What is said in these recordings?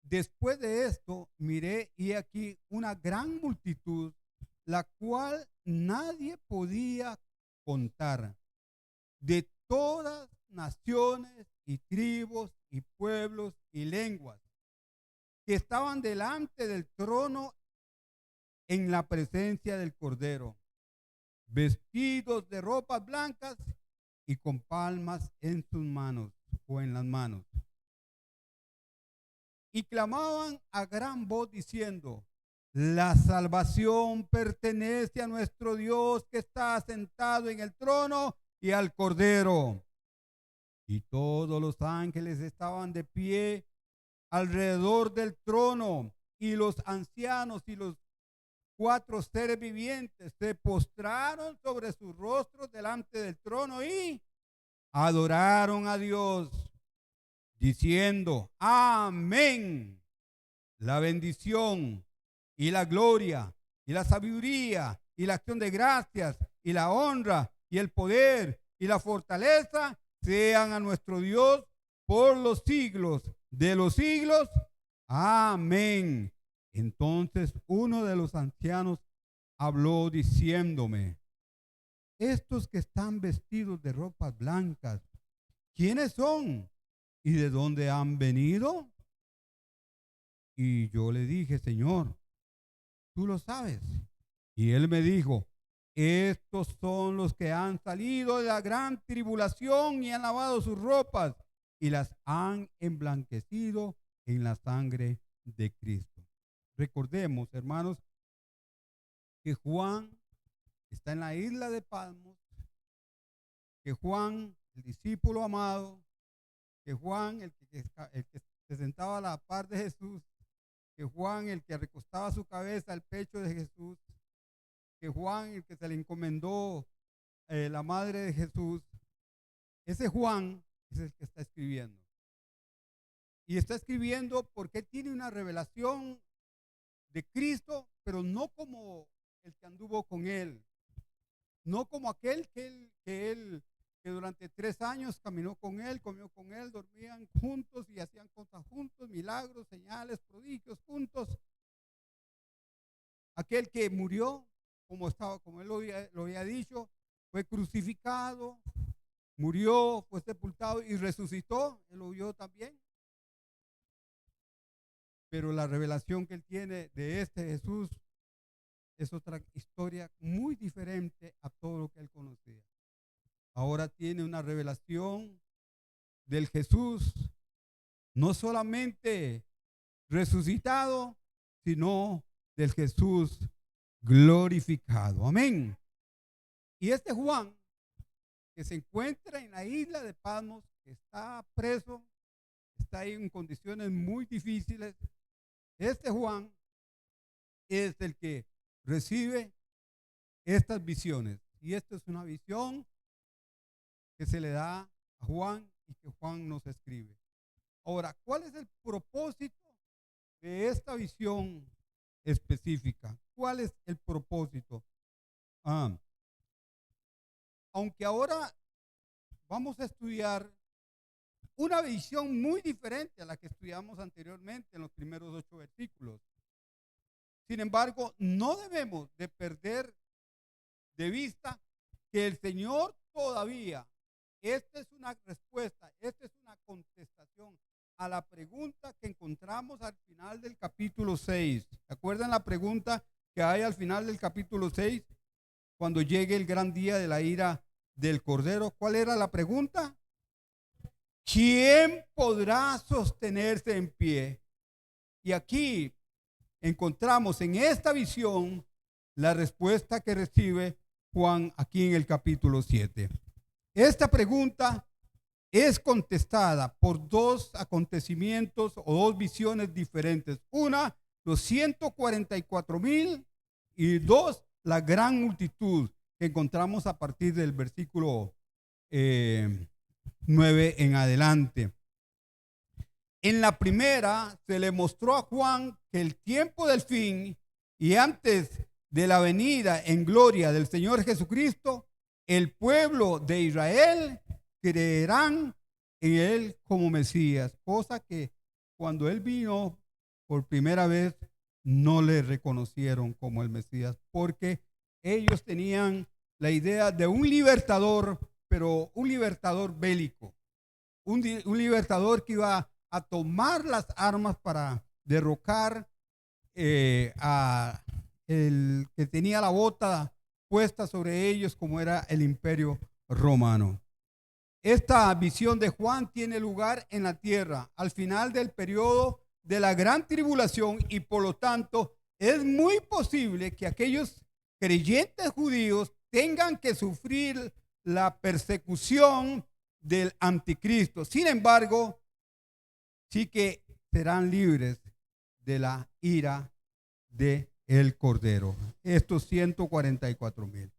Después de esto, miré y aquí una gran multitud, la cual nadie podía contar, de todas naciones y tribus y pueblos y lenguas, que estaban delante del trono en la presencia del Cordero, vestidos de ropas blancas y con palmas en sus manos o en las manos. Y clamaban a gran voz diciendo: la salvación pertenece a nuestro Dios que está sentado en el trono y al Cordero. Y todos los ángeles estaban de pie alrededor del trono, y los ancianos y los cuatro seres vivientes se postraron sobre sus rostros delante del trono y adoraron a Dios, diciendo: amén. La bendición y la gloria y la sabiduría y la acción de gracias y la honra y el poder y la fortaleza sean a nuestro Dios por los siglos de los siglos. Amén. Entonces uno de los ancianos habló diciéndome: estos que están vestidos de ropas blancas, ¿quiénes son y de dónde han venido? Y yo le dije: Señor, tú lo sabes. Y él me dijo: estos son los que han salido de la gran tribulación y han lavado sus ropas y las han emblanquecido en la sangre de Cristo. Recordemos, hermanos, que Juan está en la isla de Patmos, que Juan, el discípulo amado, que Juan, el que se sentaba a la par de Jesús, que Juan, el que recostaba su cabeza al pecho de Jesús, que Juan, el que se le encomendó la madre de Jesús, ese Juan es el que está escribiendo. Y está escribiendo porque tiene una revelación de Cristo, pero no como el que anduvo con él, no como aquel que durante 3 años caminó con él, comió con él, dormían juntos y hacían cosas juntos, milagros, señales, prodigios juntos. Aquel que murió, como él lo había dicho, fue crucificado, murió, fue sepultado y resucitó. Él lo vio también. Pero la revelación que él tiene de este Jesús es otra historia muy diferente a todo lo que él conocía. Ahora tiene una revelación del Jesús no solamente resucitado, sino del Jesús glorificado. Amén. Y este Juan, que se encuentra en la isla de Patmos, que está preso, está ahí en condiciones muy difíciles, este Juan es el que recibe estas visiones. Y esta es una visión que se le da a Juan y que Juan nos escribe. Ahora, ¿cuál es el propósito de esta visión específica? ¿Cuál es el propósito? Aunque ahora vamos a estudiar una visión muy diferente a la que estudiamos anteriormente en los primeros 8 versículos. Sin embargo, no debemos de perder de vista que el Señor todavía, esta es una respuesta, esta es una contestación a la pregunta que encontramos al final del capítulo 6. ¿Se acuerdan la pregunta que hay al final del capítulo 6? Cuando llegue el gran día de la ira del Cordero. ¿Cuál era la pregunta? ¿Quién podrá sostenerse en pie? Y aquí encontramos en esta visión la respuesta que recibe Juan aquí en el capítulo 7. Esta pregunta es contestada por 2 acontecimientos o 2 visiones diferentes. Una, los 144,000 y 2, la gran multitud que encontramos a partir del versículo 9 en adelante. En la primera se le mostró a Juan que el tiempo del fin y antes de la venida en gloria del Señor Jesucristo, el pueblo de Israel creerán en él como Mesías, cosa que cuando él vino por primera vez no le reconocieron como el Mesías, porque ellos tenían la idea de un libertador, pero un libertador bélico, un libertador que iba a tomar las armas para derrocar a el que tenía la bota puesta sobre ellos, como era el Imperio Romano. Esta visión de Juan tiene lugar en la tierra al final del periodo de la gran tribulación, y por lo tanto es muy posible que aquellos creyentes judíos tengan que sufrir la persecución del anticristo. Sin embargo, sí que serán libres de la ira de el Cordero. Estos 144,000.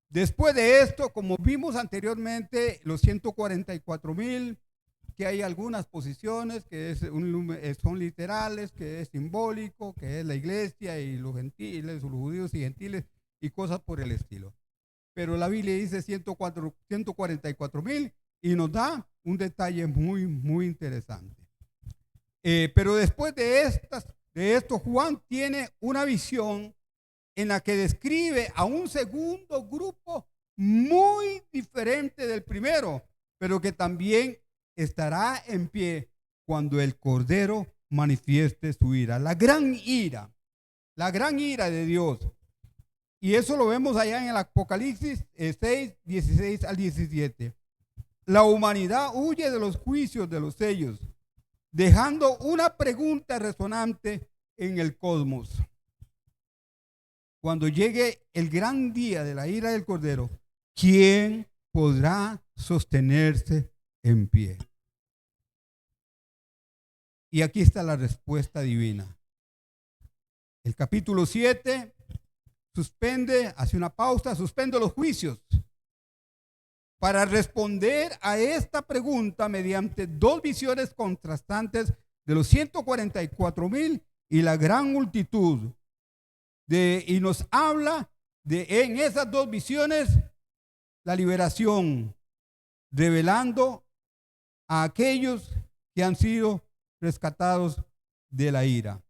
Después de esto, como vimos anteriormente, los 144,000, que hay algunas posiciones que son literales, que es simbólico, que es la iglesia y los gentiles, los judíos y gentiles y cosas por el estilo. Pero la Biblia dice 144,000 y nos da un detalle muy, muy interesante. Pero después de esto, Juan tiene una visión en la que describe a un segundo grupo muy diferente del primero, pero que también estará en pie cuando el Cordero manifieste su ira, la gran ira de Dios. Y eso lo vemos allá en el Apocalipsis 6, 16 al 17. La humanidad huye de los juicios de los sellos, dejando una pregunta resonante en el cosmos. Cuando llegue el gran día de la ira del Cordero, ¿quién podrá sostenerse en pie? Y aquí está la respuesta divina. El capítulo 7 hace una pausa, suspende los juicios para responder a esta pregunta mediante dos visiones contrastantes de los 144,000 y la gran multitud. Y nos habla de en esas dos visiones la liberación, revelando a aquellos que han sido rescatados de la ira.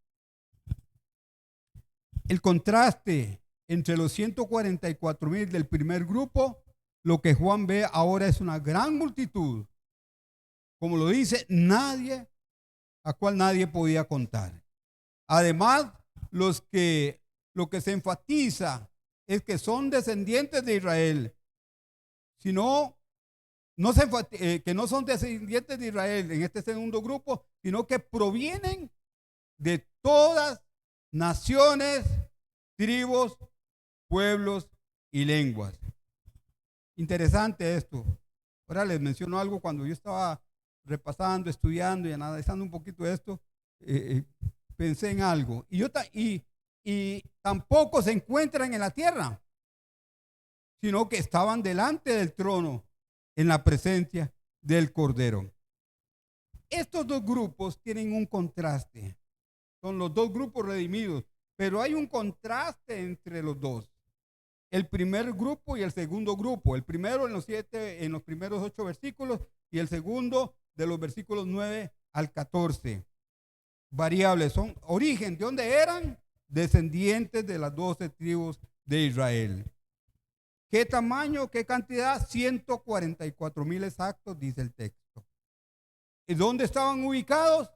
El contraste entre los 144,000 del primer grupo, lo que Juan ve ahora es una gran multitud, como lo dice, a cual nadie podía contar. Además, lo que se enfatiza es que son descendientes de Israel, que no son descendientes de Israel en este segundo grupo, sino que provienen de todas naciones, tribus, pueblos y lenguas. Interesante esto. Ahora les menciono algo. Cuando yo estaba repasando, estudiando y analizando un poquito esto, pensé en algo. Y tampoco se encuentran en la tierra, sino que estaban delante del trono en la presencia del Cordero. Estos dos grupos tienen un contraste. Son los dos grupos redimidos, pero hay un contraste entre los dos. El primer grupo y el segundo grupo. El primero en los primeros 8 versículos, y el segundo de los versículos 9 al 14. Variables son origen, ¿de dónde eran? Descendientes de las 12 tribus de Israel. ¿Qué tamaño, qué cantidad? 144,000 exactos, dice el texto. ¿Y dónde estaban ubicados?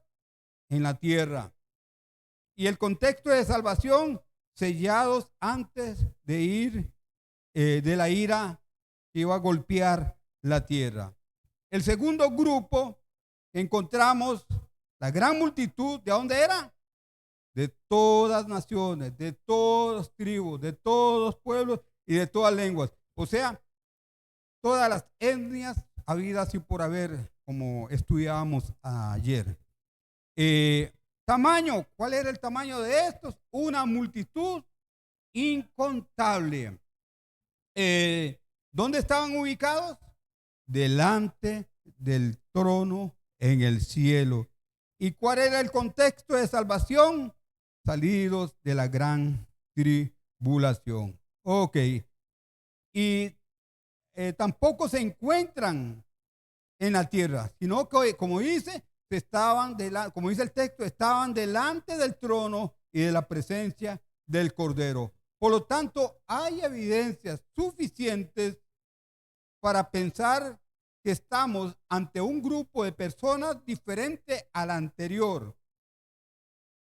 En la tierra. Y el contexto de salvación, sellados antes de ir de la ira que iba a golpear la tierra. El segundo grupo, encontramos la gran multitud. ¿De dónde era? De todas naciones, de todas tribus, de todos pueblos y de todas lenguas. O sea, todas las etnias habidas y por haber, como estudiábamos ayer. Tamaño, ¿cuál era el tamaño de estos? Una multitud incontable. ¿Dónde estaban ubicados? Delante del trono en el cielo. ¿Y cuál era el contexto de salvación? Salidos de la gran tribulación. Ok. Y tampoco se encuentran en la tierra, sino que, como dice, como dice el texto, estaban delante del trono y de la presencia del Cordero. Por lo tanto, hay evidencias suficientes para pensar que estamos ante un grupo de personas diferente al anterior,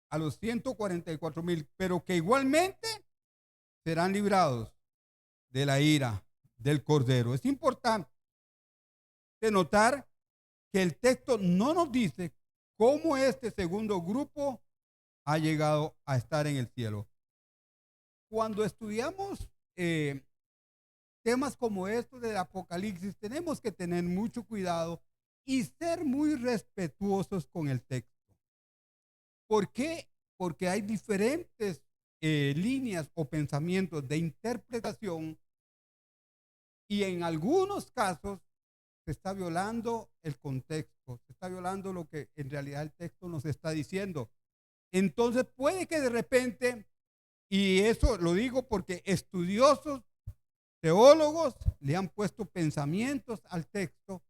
a los 144,000, pero que igualmente serán librados de la ira del Cordero. Es importante notar que el texto no nos dice cómo este segundo grupo ha llegado a estar en el cielo. Cuando estudiamos temas como estos del Apocalipsis, tenemos que tener mucho cuidado y ser muy respetuosos con el texto. ¿Por qué? Porque hay diferentes líneas o pensamientos de interpretación y en algunos casos se está violando el contexto, se está violando lo que en realidad el texto nos está diciendo. Entonces puede que de repente, y eso lo digo porque estudiosos, teólogos le han puesto pensamientos al texto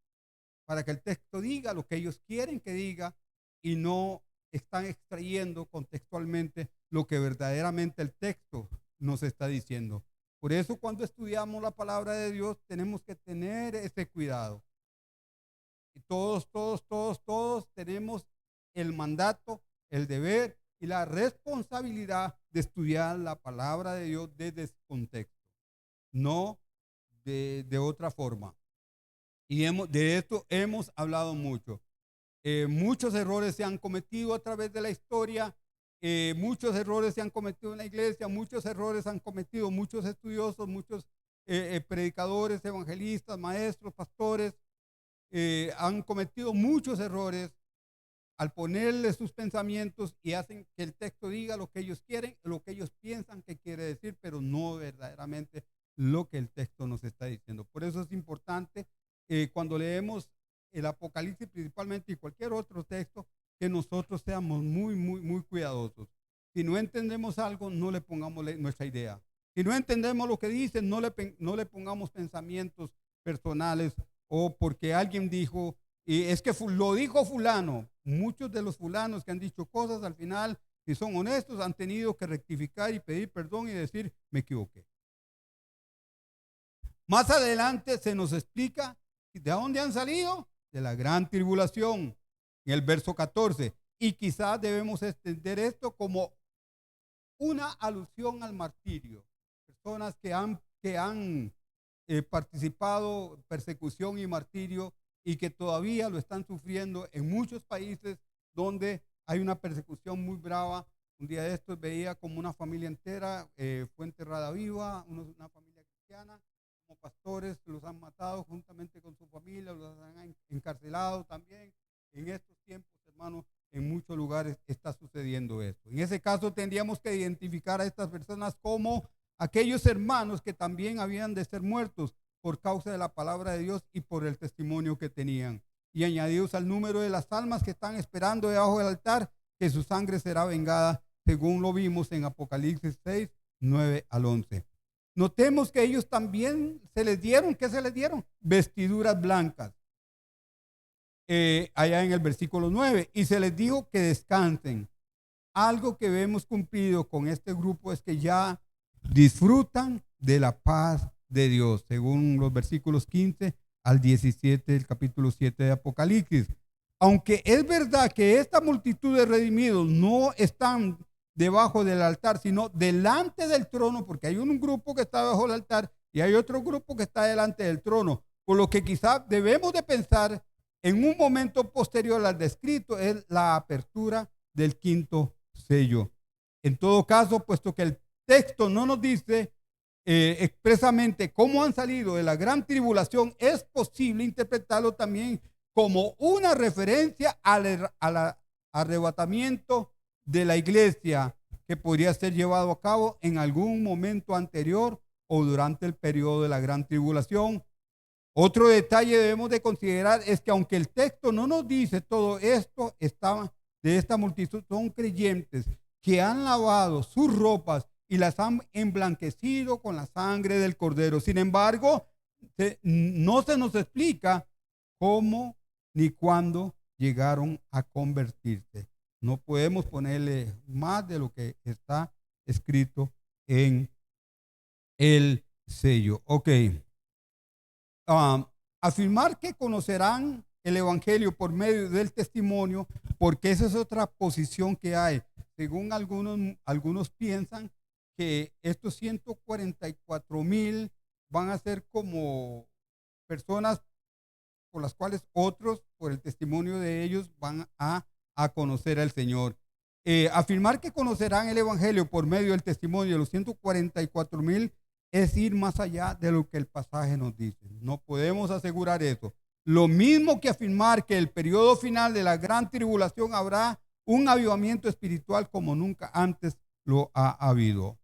para que el texto diga lo que ellos quieren que diga y no están extrayendo contextualmente lo que verdaderamente el texto nos está diciendo. Por eso cuando estudiamos la palabra de Dios tenemos que tener ese cuidado. Y todos tenemos el mandato, el deber y la responsabilidad de estudiar la palabra de Dios desde ese contexto, no de otra forma. Y de esto hemos hablado mucho. Muchos errores se han cometido a través de la historia, muchos errores se han cometido en la iglesia, muchos errores han cometido muchos estudiosos, muchos predicadores, evangelistas, maestros, pastores, han cometido muchos errores al ponerle sus pensamientos y hacen que el texto diga lo que ellos quieren, lo que ellos piensan que quiere decir, pero no verdaderamente lo que el texto nos está diciendo. Por eso es importante cuando leemos el Apocalipsis principalmente y cualquier otro texto, que nosotros seamos muy cuidadosos. Si no entendemos algo, no le pongamos nuestra idea. Si no entendemos lo que dice, no le pongamos pensamientos personales o porque alguien dijo, y es que lo dijo fulano. Muchos de los fulanos que han dicho cosas al final, si son honestos, han tenido que rectificar y pedir perdón y decir, me equivoqué. Más adelante se nos explica de dónde han salido, de la gran tribulación, en el verso 14. Y quizás debemos entender esto como una alusión al martirio. Personas que han participado persecución y martirio y que todavía lo están sufriendo en muchos países donde hay una persecución muy brava. Un día de estos veía como una familia entera fue enterrada viva, una familia cristiana, como pastores los han matado juntamente con su familia, los han encarcelado también. En estos tiempos, hermanos, en muchos lugares está sucediendo esto. En ese caso tendríamos que identificar a estas personas como aquellos hermanos que también habían de ser muertos por causa de la palabra de Dios y por el testimonio que tenían. Y añadidos al número de las almas que están esperando debajo del altar, que su sangre será vengada, según lo vimos en Apocalipsis 6, 9 al 11. Notemos que ellos también se les dieron, ¿qué se les dieron? Vestiduras blancas. Allá en el versículo 9, y se les dijo que descansen. Algo que vemos cumplido con este grupo es que ya disfrutan de la paz de Dios, según los versículos 15 al 17 del capítulo 7 de Apocalipsis. Aunque es verdad que esta multitud de redimidos no están debajo del altar, sino delante del trono, porque hay un grupo que está bajo el altar y hay otro grupo que está delante del trono, por lo que quizás debemos de pensar en un momento posterior al descrito es la apertura del quinto sello. En todo caso, puesto que el texto no nos dice expresamente cómo han salido de la gran tribulación, es posible interpretarlo también como una referencia al arrebatamiento de la iglesia que podría ser llevado a cabo en algún momento anterior o durante el periodo de la gran tribulación. Otro detalle debemos de considerar es que aunque el texto no nos dice todo esto, de esta multitud son creyentes que han lavado sus ropas y las han emblanquecido con la sangre del Cordero. Sin embargo, no se nos explica cómo ni cuándo llegaron a convertirse. No podemos ponerle más de lo que está escrito en el sello. Ok. Afirmar que conocerán el evangelio por medio del testimonio, porque esa es otra posición que hay. Según algunos piensan que estos 144,000 van a ser como personas por las cuales otros, por el testimonio de ellos, van a conocer al Señor. Afirmar que conocerán el evangelio por medio del testimonio de los 144,000 es ir más allá de lo que el pasaje nos dice. No podemos asegurar eso. Lo mismo que afirmar que el periodo final de la gran tribulación habrá un avivamiento espiritual como nunca antes lo ha habido.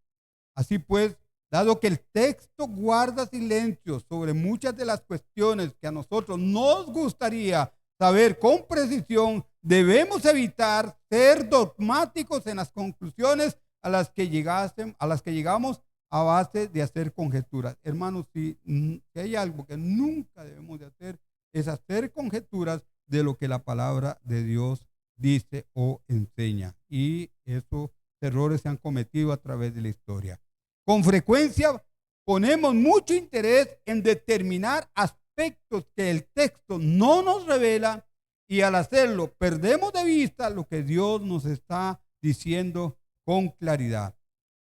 Así pues, dado que el texto guarda silencio sobre muchas de las cuestiones que a nosotros nos gustaría saber con precisión, debemos evitar ser dogmáticos en las conclusiones a las que llegamos a base de hacer conjeturas. Hermanos, si hay algo que nunca debemos de hacer, es hacer conjeturas de lo que la palabra de Dios dice o enseña. Y esos errores se han cometido a través de la historia. Con frecuencia ponemos mucho interés en determinar aspectos que el texto no nos revela, y al hacerlo perdemos de vista lo que Dios nos está diciendo con claridad.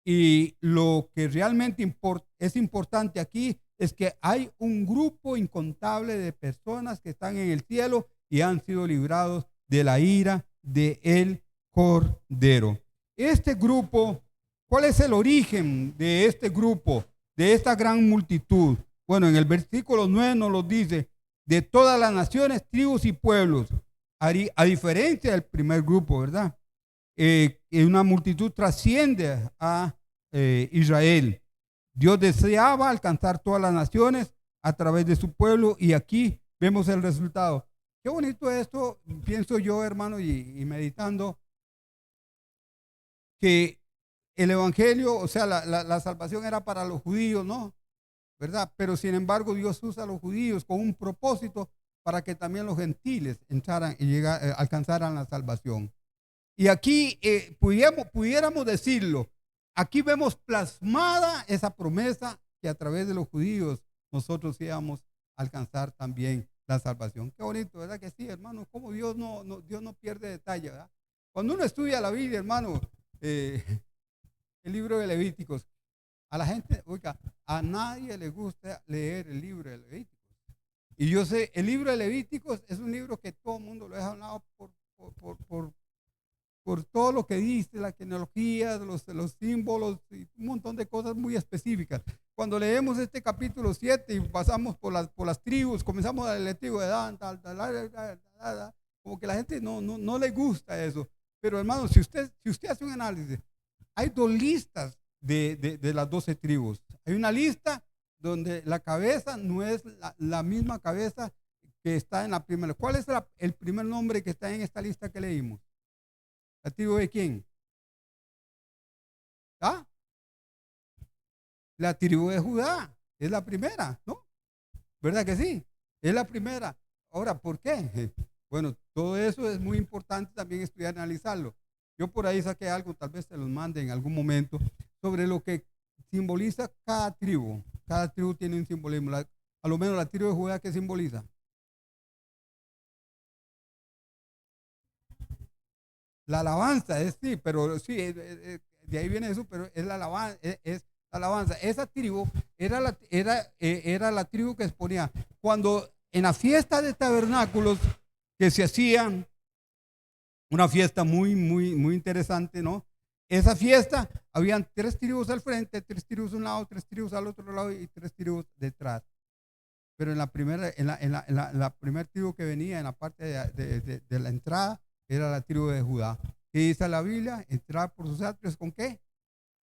Y lo que realmente es importante aquí es que hay un grupo incontable de personas que están en el cielo y han sido librados de la ira del Cordero. Este grupo, ¿cuál es el origen de este grupo, de esta gran multitud? Bueno, en el versículo 9 nos lo dice: de todas las naciones, tribus y pueblos. A diferencia del primer grupo, ¿verdad? Una multitud trasciende a Israel. Dios deseaba alcanzar todas las naciones a través de su pueblo, y aquí vemos el resultado. Qué bonito esto, pienso yo, hermano, y meditando, que el evangelio, o sea, la salvación era para los judíos, ¿no? ¿Verdad? Pero sin embargo, Dios usa a los judíos con un propósito para que también los gentiles entraran y alcanzaran la salvación. Y aquí pudiéramos decirlo, aquí vemos plasmada esa promesa que a través de los judíos nosotros íbamos a alcanzar también la salvación. Qué bonito, ¿verdad que sí, hermano? Como Dios no pierde detalle, ¿verdad? Cuando uno estudia la Biblia, hermano, el libro de Levíticos, a la gente, oiga, a nadie le gusta leer el libro de Levíticos. Y yo sé, el libro de Levíticos es un libro que todo el mundo lo deja a un lado por todo lo que dice, la genealogía, los símbolos y un montón de cosas muy específicas. Cuando leemos este capítulo 7 y pasamos por las tribus, comenzamos a leer el tribu de Dan, como que la gente no le gusta eso. Pero hermano, si usted hace un análisis, hay dos listas de las 12 tribus. Hay una lista donde la cabeza no es la misma cabeza que está en la primera. ¿Cuál es el primer nombre que está en esta lista que leímos? ¿La tribu de quién? ¿Ah? La tribu de Judá. Es la primera, ¿no? ¿Verdad que sí? Es la primera. Ahora, ¿por qué? Bueno, todo eso es muy importante también estudiar y analizarlo. Yo por ahí saqué algo, tal vez se los mande en algún momento, sobre lo que simboliza cada tribu. Cada tribu tiene un simbolismo. A lo menos la tribu de Judá, ¿qué simboliza? La alabanza, sí, pero sí, de ahí viene eso, pero es la alabanza, es la alabanza. Esa tribu era la tribu que exponía. Cuando en la fiesta de tabernáculos que se hacían, una fiesta muy, muy, muy interesante, ¿no? Esa fiesta, habían 3 tribus al frente, 3 tribus a un lado, 3 tribus al otro lado y 3 tribus detrás. Pero en la primera tribu que venía, en la parte de la entrada, era la tribu de Judá. ¿Qué dice la Biblia? Entrar por sus atrios, ¿con qué?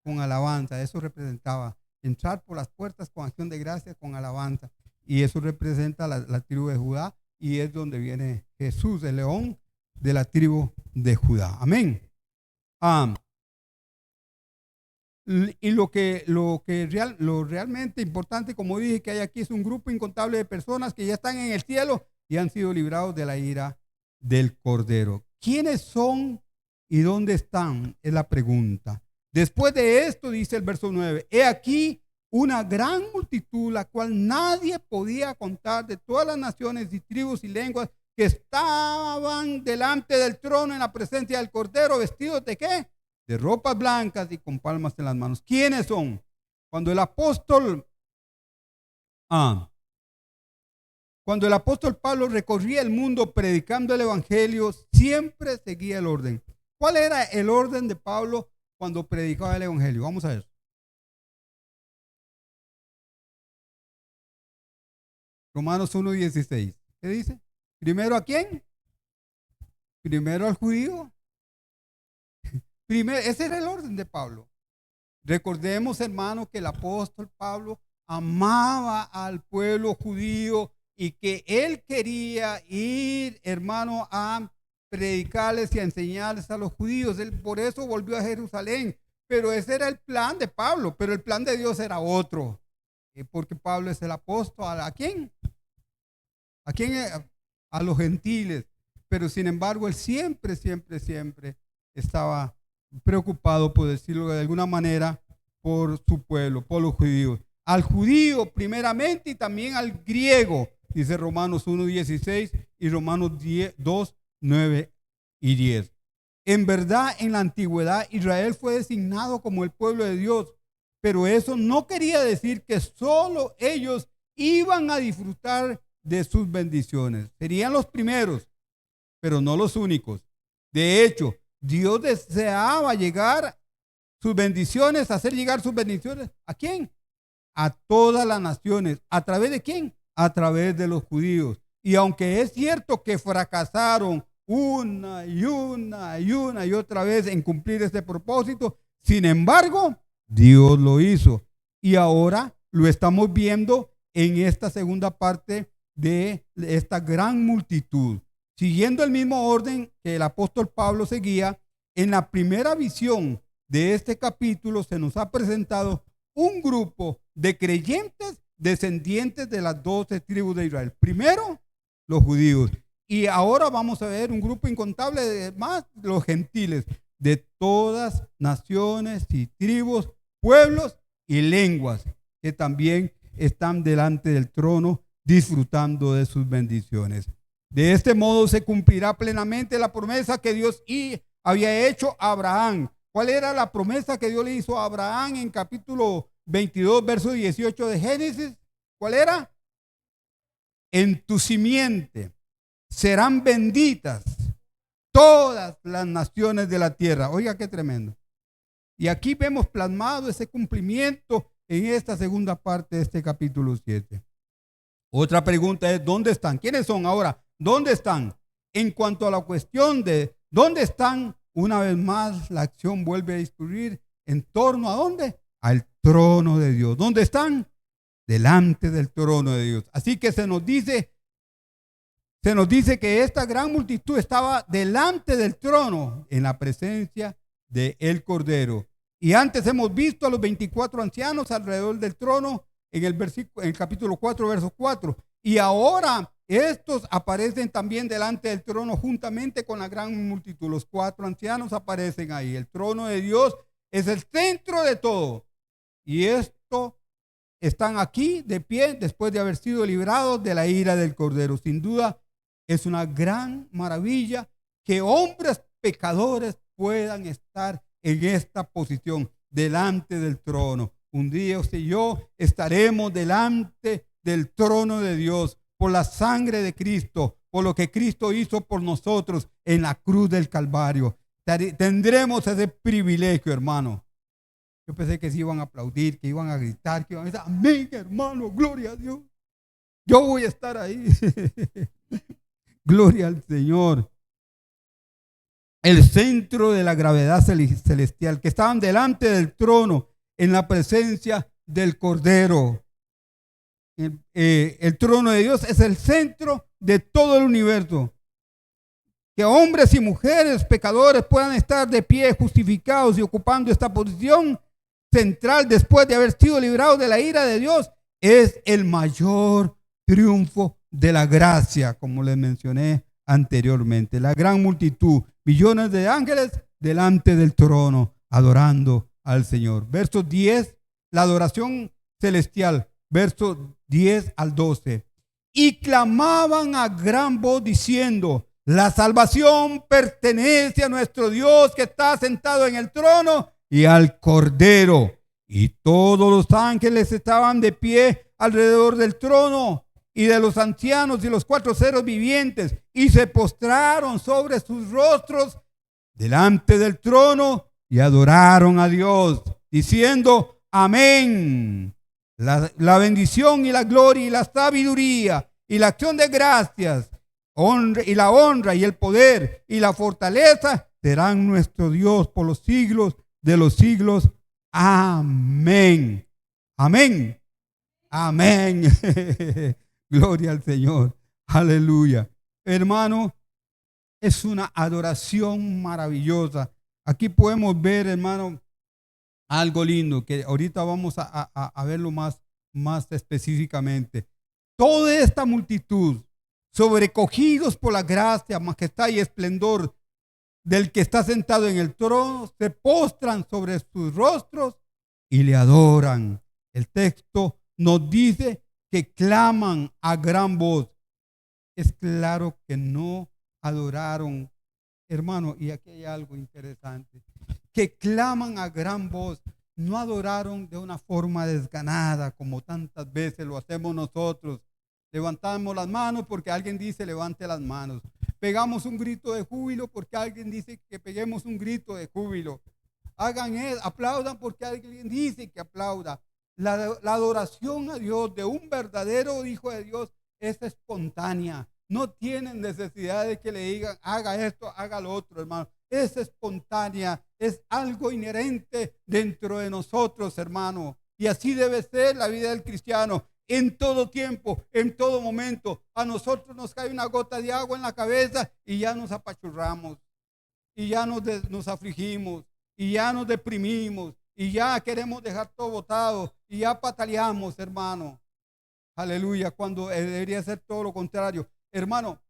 Con alabanza. Eso representaba entrar por las puertas con acción de gracias, con alabanza. Y eso representa la tribu de Judá, y es donde viene Jesús, el león de la tribu de Judá. Amén. Y lo realmente importante, como dije, que hay aquí es un grupo incontable de personas que ya están en el cielo y han sido librados de la ira del Cordero. ¿Quiénes son y dónde están? Es la pregunta. Después de esto, dice el verso 9, he aquí una gran multitud, la cual nadie podía contar, de todas las naciones y tribus y lenguas, que estaban delante del trono en la presencia del Cordero, vestidos ¿de qué? De ropas blancas y con palmas en las manos. ¿Quiénes son? Cuando el apóstol Pablo recorría el mundo predicando el evangelio, siempre seguía el orden. ¿Cuál era el orden de Pablo cuando predicaba el evangelio? Vamos a ver. Romanos 1:16. ¿Qué dice? ¿Primero a quién? Primero al judío. Primero, ese era el orden de Pablo. Recordemos, hermano, que el apóstol Pablo amaba al pueblo judío y que él quería ir, hermano, a predicarles y a enseñarles a los judíos. Él por eso volvió a Jerusalén. Pero ese era el plan de Pablo, pero el plan de Dios era otro. Porque Pablo es el apóstol. ¿A quién? ¿A quién? A los gentiles. Pero sin embargo, él siempre estaba preocupado, por decirlo de alguna manera, por su pueblo, por los judíos. Al judío primeramente y también al griego, dice Romanos 1:16 y Romanos 2:9 y 10. En verdad, en la antigüedad, Israel fue designado como el pueblo de Dios, pero eso no quería decir que solo ellos iban a disfrutar de sus bendiciones. Serían los primeros, pero no los únicos. De hecho, Dios deseaba llegar sus bendiciones, hacer llegar sus bendiciones. ¿A quién? A todas las naciones. ¿A través de quién? A través de los judíos. Y aunque es cierto que fracasaron una y otra vez en cumplir este propósito, sin embargo, Dios lo hizo. Y ahora lo estamos viendo en esta segunda parte de esta gran multitud. Siguiendo el mismo orden que el apóstol Pablo seguía, en la primera visión de este capítulo se nos ha presentado un grupo de creyentes descendientes de las 12 tribus de Israel. Primero, los judíos. Y ahora vamos a ver un grupo incontable de más, los gentiles, de todas naciones y tribus, pueblos y lenguas, que también están delante del trono disfrutando de sus bendiciones. De este modo se cumplirá plenamente la promesa que Dios había hecho a Abraham. ¿Cuál era la promesa que Dios le hizo a Abraham en capítulo 22, verso 18 de Génesis? ¿Cuál era? En tu simiente serán benditas todas las naciones de la tierra. Oiga, qué tremendo. Y aquí vemos plasmado ese cumplimiento en esta segunda parte de este capítulo 7. Otra pregunta es, ¿dónde están? ¿Quiénes son ahora? ¿Dónde están? En cuanto a la cuestión de ¿dónde están? Una vez más, la acción vuelve a discurrir en torno a ¿dónde? Al trono de Dios. ¿Dónde están? Delante del trono de Dios. Así que se nos dice que esta gran multitud estaba delante del trono en la presencia del Cordero. Y antes hemos visto a los 24 ancianos alrededor del trono en el capítulo 4, verso 4. Y ahora estos aparecen también delante del trono juntamente con la gran multitud. Los 4 ancianos aparecen ahí. El trono de Dios es el centro de todo. Y estos están aquí de pie después de haber sido librados de la ira del Cordero. Sin duda es una gran maravilla que hombres pecadores puedan estar en esta posición delante del trono. Un día usted y yo estaremos delante del trono de Dios por la sangre de Cristo, por lo que Cristo hizo por nosotros en la cruz del Calvario. Tendremos ese privilegio, hermano. Yo pensé que se iban a aplaudir, que iban a gritar, que iban a decir, amén, hermano, gloria a Dios. Yo voy a estar ahí. Gloria al Señor. El centro de la gravedad celestial, que estaban delante del trono en la presencia del Cordero. El trono de Dios es el centro de todo el universo. Que hombres y mujeres pecadores puedan estar de pie justificados y ocupando esta posición central después de haber sido librados de la ira de Dios es el mayor triunfo de la gracia, como les mencioné anteriormente. La gran multitud, millones de ángeles delante del trono, adorando al Señor. Verso 10, la adoración celestial. Verso 10 al 12. Y clamaban a gran voz diciendo: la salvación pertenece a nuestro Dios que está sentado en el trono y al Cordero. Y todos los ángeles estaban de pie alrededor del trono y de los ancianos y los 4 seres vivientes, y se postraron sobre sus rostros delante del trono y adoraron a Dios, diciendo: amén. La bendición y la gloria y la sabiduría y la acción de gracias, la honra y el poder y la fortaleza serán nuestro Dios por los siglos de los siglos. Amén. Amén. Amén. Gloria al Señor. Aleluya. Hermano, es una adoración maravillosa. Aquí podemos ver, hermano, algo lindo que ahorita vamos a verlo más específicamente. Toda esta multitud, sobrecogidos por la gracia, majestad y esplendor del que está sentado en el trono, se postran sobre sus rostros y le adoran. El texto nos dice que claman a gran voz. Es claro que no adoraron, hermano, y aquí hay algo interesante, que claman a gran voz. No adoraron de una forma desganada como tantas veces lo hacemos nosotros. Levantamos las manos porque alguien dice levante las manos. Pegamos un grito de júbilo porque alguien dice que peguemos un grito de júbilo. Hagan eso, aplaudan porque alguien dice que aplauda. La adoración a Dios de un verdadero hijo de Dios es espontánea. No tienen necesidad de que le digan haga esto, haga lo otro, hermano. Es espontánea, es algo inherente dentro de nosotros, hermano. Y así debe ser la vida del cristiano. En todo tiempo, en todo momento, a nosotros nos cae una gota de agua en la cabeza y ya nos apachurramos, y ya nos afligimos, y ya nos deprimimos, y ya queremos dejar todo botado, y ya pataleamos, hermano. Aleluya, cuando debería ser todo lo contrario. Hermano,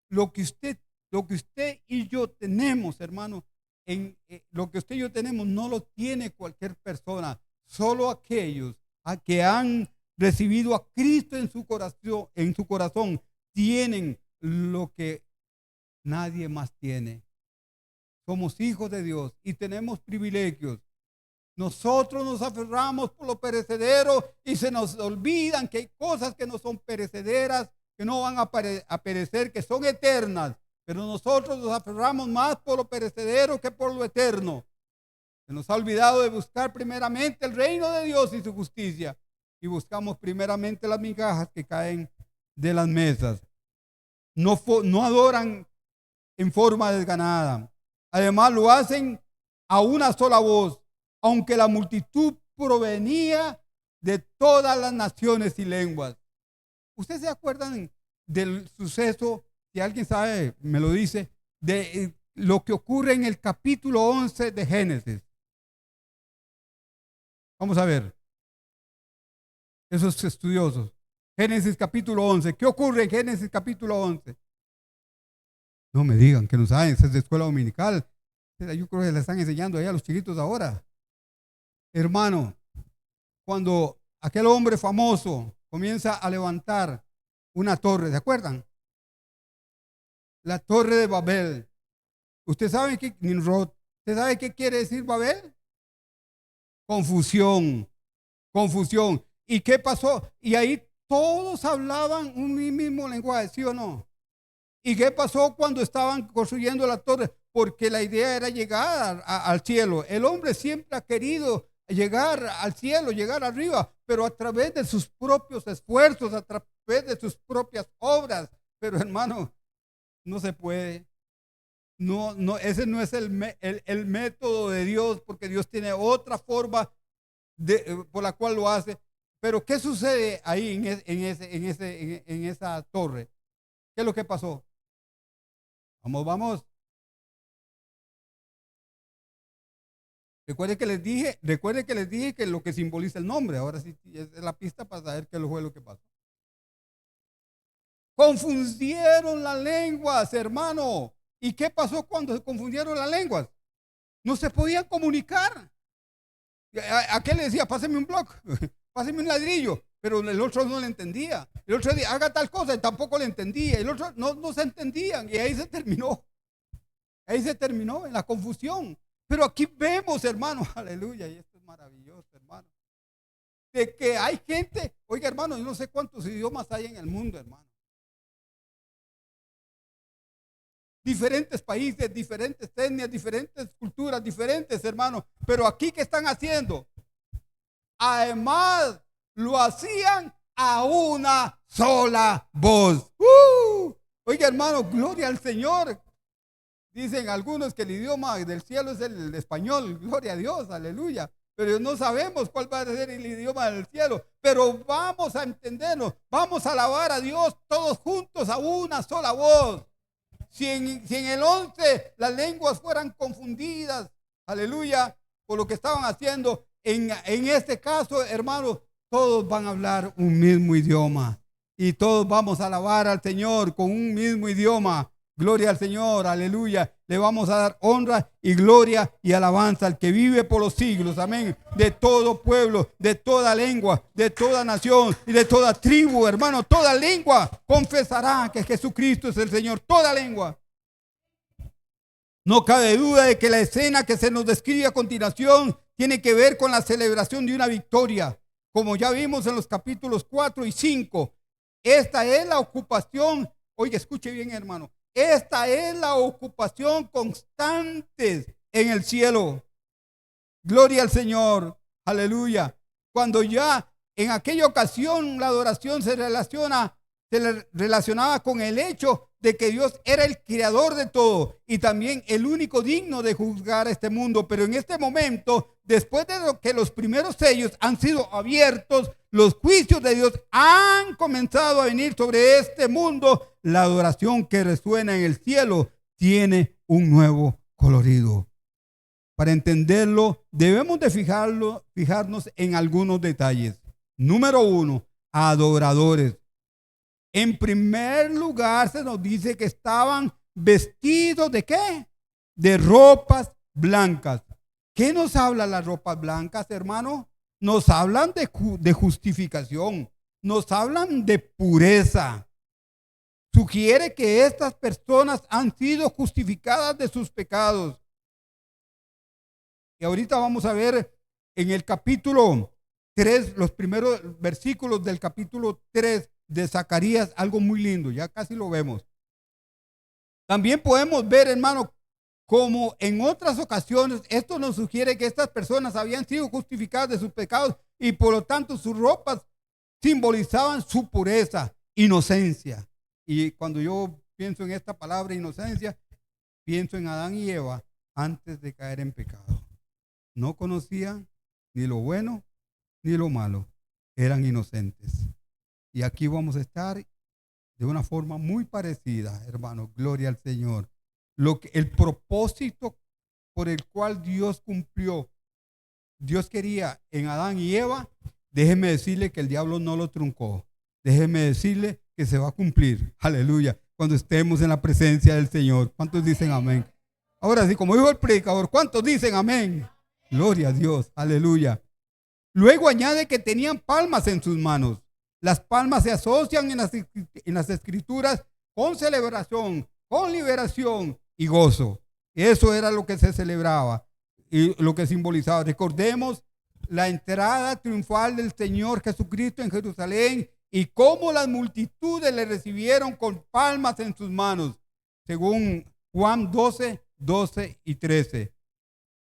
lo que usted y yo tenemos, hermano, lo que usted y yo tenemos no lo tiene cualquier persona, solo aquellos a que han recibido a Cristo en su corazón, tienen lo que nadie más tiene. Somos hijos de Dios y tenemos privilegios. Nosotros nos aferramos por lo perecedero y se nos olvidan que hay cosas que no son perecederas, que no van a perecer, que son eternas. Pero nosotros nos aferramos más por lo perecedero que por lo eterno. Se nos ha olvidado de buscar primeramente el reino de Dios y su justicia. Y buscamos primeramente las migajas que caen de las mesas. No adoran en forma desganada. Además lo hacen a una sola voz, aunque la multitud provenía de todas las naciones y lenguas. ¿Ustedes se acuerdan del suceso, si alguien sabe, me lo dice, de lo que ocurre en el capítulo 11 de Génesis? Vamos a ver. Esos estudiosos. Génesis capítulo 11. ¿Qué ocurre en Génesis capítulo 11? No me digan que no saben, es de escuela dominical. Yo creo que le están enseñando ahí a los chiquitos ahora. Hermano, cuando aquel hombre famoso comienza a levantar una torre, ¿se acuerdan? La torre de Babel. ¿Usted sabe qué, Nimrod? ¿Usted sabe qué quiere decir Babel? Confusión, confusión. ¿Y qué pasó? Y ahí todos hablaban un mismo lenguaje, ¿sí o no? ¿Y qué pasó cuando estaban construyendo la torre? Porque la idea era llegar al cielo. El hombre siempre ha querido llegar al cielo, llegar arriba, pero a través de sus propios esfuerzos, a través de sus propias obras. Pero hermano, no se puede. No, ese no es el método de Dios, porque Dios tiene otra forma por la cual lo hace. Pero ¿qué sucede ahí en esa torre? ¿Qué es lo que pasó? Vamos. Recuerde que les dije que lo que simboliza el nombre. Ahora sí es la pista para saber qué fue lo que pasó. Confundieron las lenguas, hermano. ¿Y qué pasó cuando se confundieron las lenguas? No se podían comunicar. Aquel le decía, páseme un bloque, páseme un ladrillo, pero el otro no le entendía. El otro decía, haga tal cosa, y tampoco le entendía. El otro no se entendían, y ahí se terminó. Ahí se terminó en la confusión. Pero aquí vemos, hermano, aleluya, y esto es maravilloso, hermano, de que hay gente, oiga, hermano, yo no sé cuántos idiomas hay en el mundo, hermano. Diferentes países, diferentes etnias, diferentes culturas, diferentes, hermanos. Pero aquí, ¿qué están haciendo? Además, lo hacían a una sola voz. Oiga, hermano, gloria al Señor. Dicen algunos que el idioma del cielo es el español. Gloria a Dios, aleluya. Pero no sabemos cuál va a ser el idioma del cielo. Pero vamos a entendernos. Vamos a alabar a Dios todos juntos a una sola voz. Si en el 11 las lenguas fueran confundidas, aleluya, por lo que estaban haciendo, en este caso, hermanos, todos van a hablar un mismo idioma y todos vamos a alabar al Señor con un mismo idioma. Gloria al Señor, aleluya. Le vamos a dar honra y gloria y alabanza al que vive por los siglos, amén. De todo pueblo, de toda lengua, de toda nación y de toda tribu, hermano. Toda lengua confesará que Jesucristo es el Señor. Toda lengua. No cabe duda de que la escena que se nos describe a continuación tiene que ver con la celebración de una victoria, como ya vimos en los capítulos 4 y 5. Esta es la ocupación, oye, escuche bien, hermano. Esta es la ocupación constante en el cielo. Gloria al Señor. Aleluya. Cuando ya en aquella ocasión la adoración se relacionaba con el hecho de que Dios era el creador de todo y también el único digno de juzgar este mundo. Pero en este momento, después de que los primeros sellos han sido abiertos, los juicios de Dios han comenzado a venir sobre este mundo. La adoración que resuena en el cielo tiene un nuevo colorido. Para entenderlo, debemos de fijarnos en algunos detalles. Número 1, adoradores. En primer lugar se nos dice que estaban vestidos ¿de qué? De ropas blancas. ¿Qué nos habla las ropas blancas, hermano? Nos hablan de justificación, nos hablan de pureza. Sugiere que estas personas han sido justificadas de sus pecados. Y ahorita vamos a ver en el capítulo 3, los primeros versículos del capítulo 3 de Zacarías, algo muy lindo, ya casi lo vemos. También podemos ver, hermano, como en otras ocasiones, esto nos sugiere que estas personas habían sido justificadas de sus pecados y por lo tanto sus ropas simbolizaban su pureza, inocencia. Y cuando yo pienso en esta palabra inocencia, pienso en Adán y Eva antes de caer en pecado. No conocían ni lo bueno ni lo malo, eran inocentes. Y aquí vamos a estar de una forma muy parecida, hermano, gloria al Señor. El propósito por el cual Dios cumplió, Dios quería en Adán y Eva, déjeme decirle que el diablo no lo truncó. Déjeme decirle que se va a cumplir, aleluya, cuando estemos en la presencia del Señor. ¿Cuántos dicen amén? Ahora sí, como dijo el predicador, ¿cuántos dicen amén? Gloria a Dios, aleluya. Luego añade que tenían palmas en sus manos. Las palmas se asocian en las escrituras con celebración, con liberación y gozo. Eso era lo que se celebraba y lo que simbolizaba. Recordemos la entrada triunfal del Señor Jesucristo en Jerusalén y cómo las multitudes le recibieron con palmas en sus manos, según Juan 12, 12 y 13.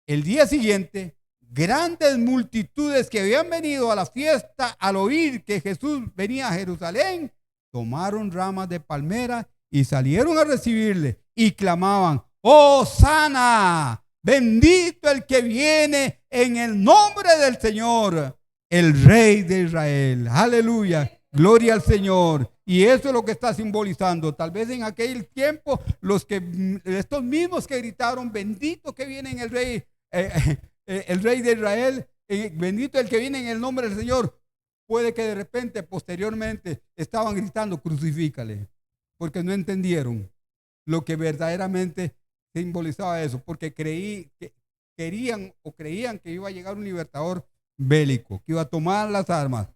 El día siguiente, grandes multitudes que habían venido a la fiesta al oír que Jesús venía a Jerusalén, tomaron ramas de palmera y salieron a recibirle y clamaban: ¡Hosana! Bendito el que viene en el nombre del Señor, el Rey de Israel. Aleluya, gloria al Señor. Y eso es lo que está simbolizando. Tal vez en aquel tiempo estos mismos que gritaron: bendito que viene en el Rey, el Rey de Israel, bendito el que viene en el nombre del Señor. Puede que de repente, posteriormente, estaban gritando: crucifícale, porque no entendieron lo que verdaderamente simbolizaba eso, porque querían o creían que iba a llegar un libertador bélico, que iba a tomar las armas.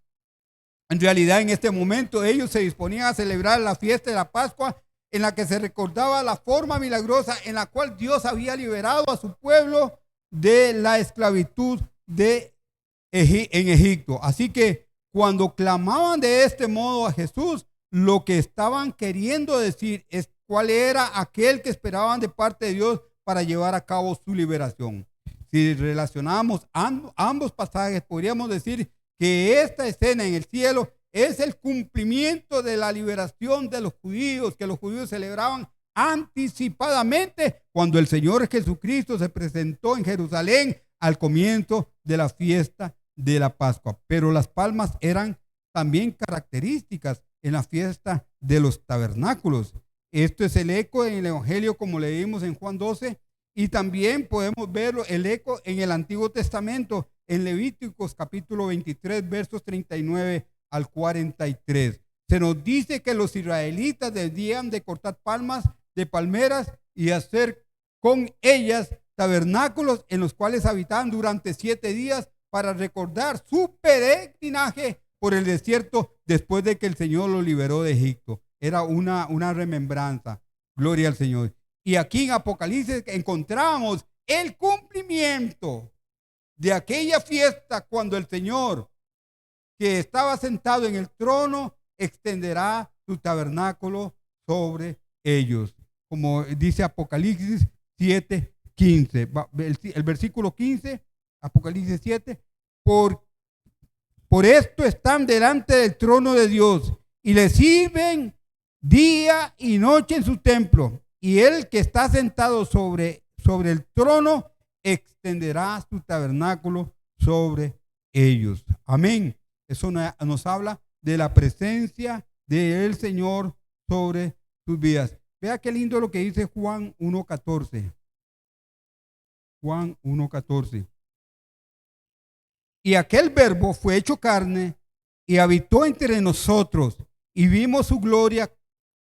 En realidad, en este momento ellos se disponían a celebrar la fiesta de la Pascua, en la que se recordaba la forma milagrosa en la cual Dios había liberado a su pueblo de la esclavitud en Egipto. Así que cuando clamaban de este modo a Jesús, lo que estaban queriendo decir es cuál era aquel que esperaban de parte de Dios para llevar a cabo su liberación. Si relacionamos ambos pasajes, podríamos decir que esta escena en el cielo es el cumplimiento de la liberación de los judíos, que los judíos celebraban anticipadamente cuando el Señor Jesucristo se presentó en Jerusalén al comienzo de la fiesta de la Pascua. Pero las palmas eran también características en la fiesta de los tabernáculos. Esto es el eco en el Evangelio, como leímos en Juan 12, y también podemos verlo, el eco en el Antiguo Testamento, en Levíticos capítulo 23, versos 39 al 43. Se nos dice que los israelitas debían de cortar palmas de palmeras y hacer con ellas tabernáculos en los cuales habitaban durante 7 días para recordar su peregrinaje por el desierto después de que el Señor lo liberó de Egipto. Era una remembranza. Gloria al Señor. Y aquí en Apocalipsis encontramos el cumplimiento de aquella fiesta cuando el Señor, que estaba sentado en el trono, extenderá su tabernáculo sobre ellos. Como dice Apocalipsis 7:15. El versículo 15, Apocalipsis 7. Por esto están delante del trono de Dios y le sirven día y noche en su templo. Y el que está sentado sobre el trono extenderá su tabernáculo sobre ellos. Amén. Eso nos habla de la presencia del Señor sobre sus vidas. Vea qué lindo lo que dice Juan 1:14. Juan 1:14. Y aquel verbo fue hecho carne y habitó entre nosotros y vimos su gloria,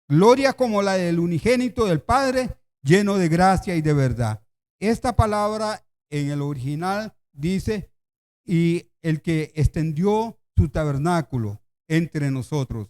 gloria como la del unigénito del Padre, lleno de gracia y de verdad. Esta palabra en el original dice, y el que extendió su tabernáculo entre nosotros,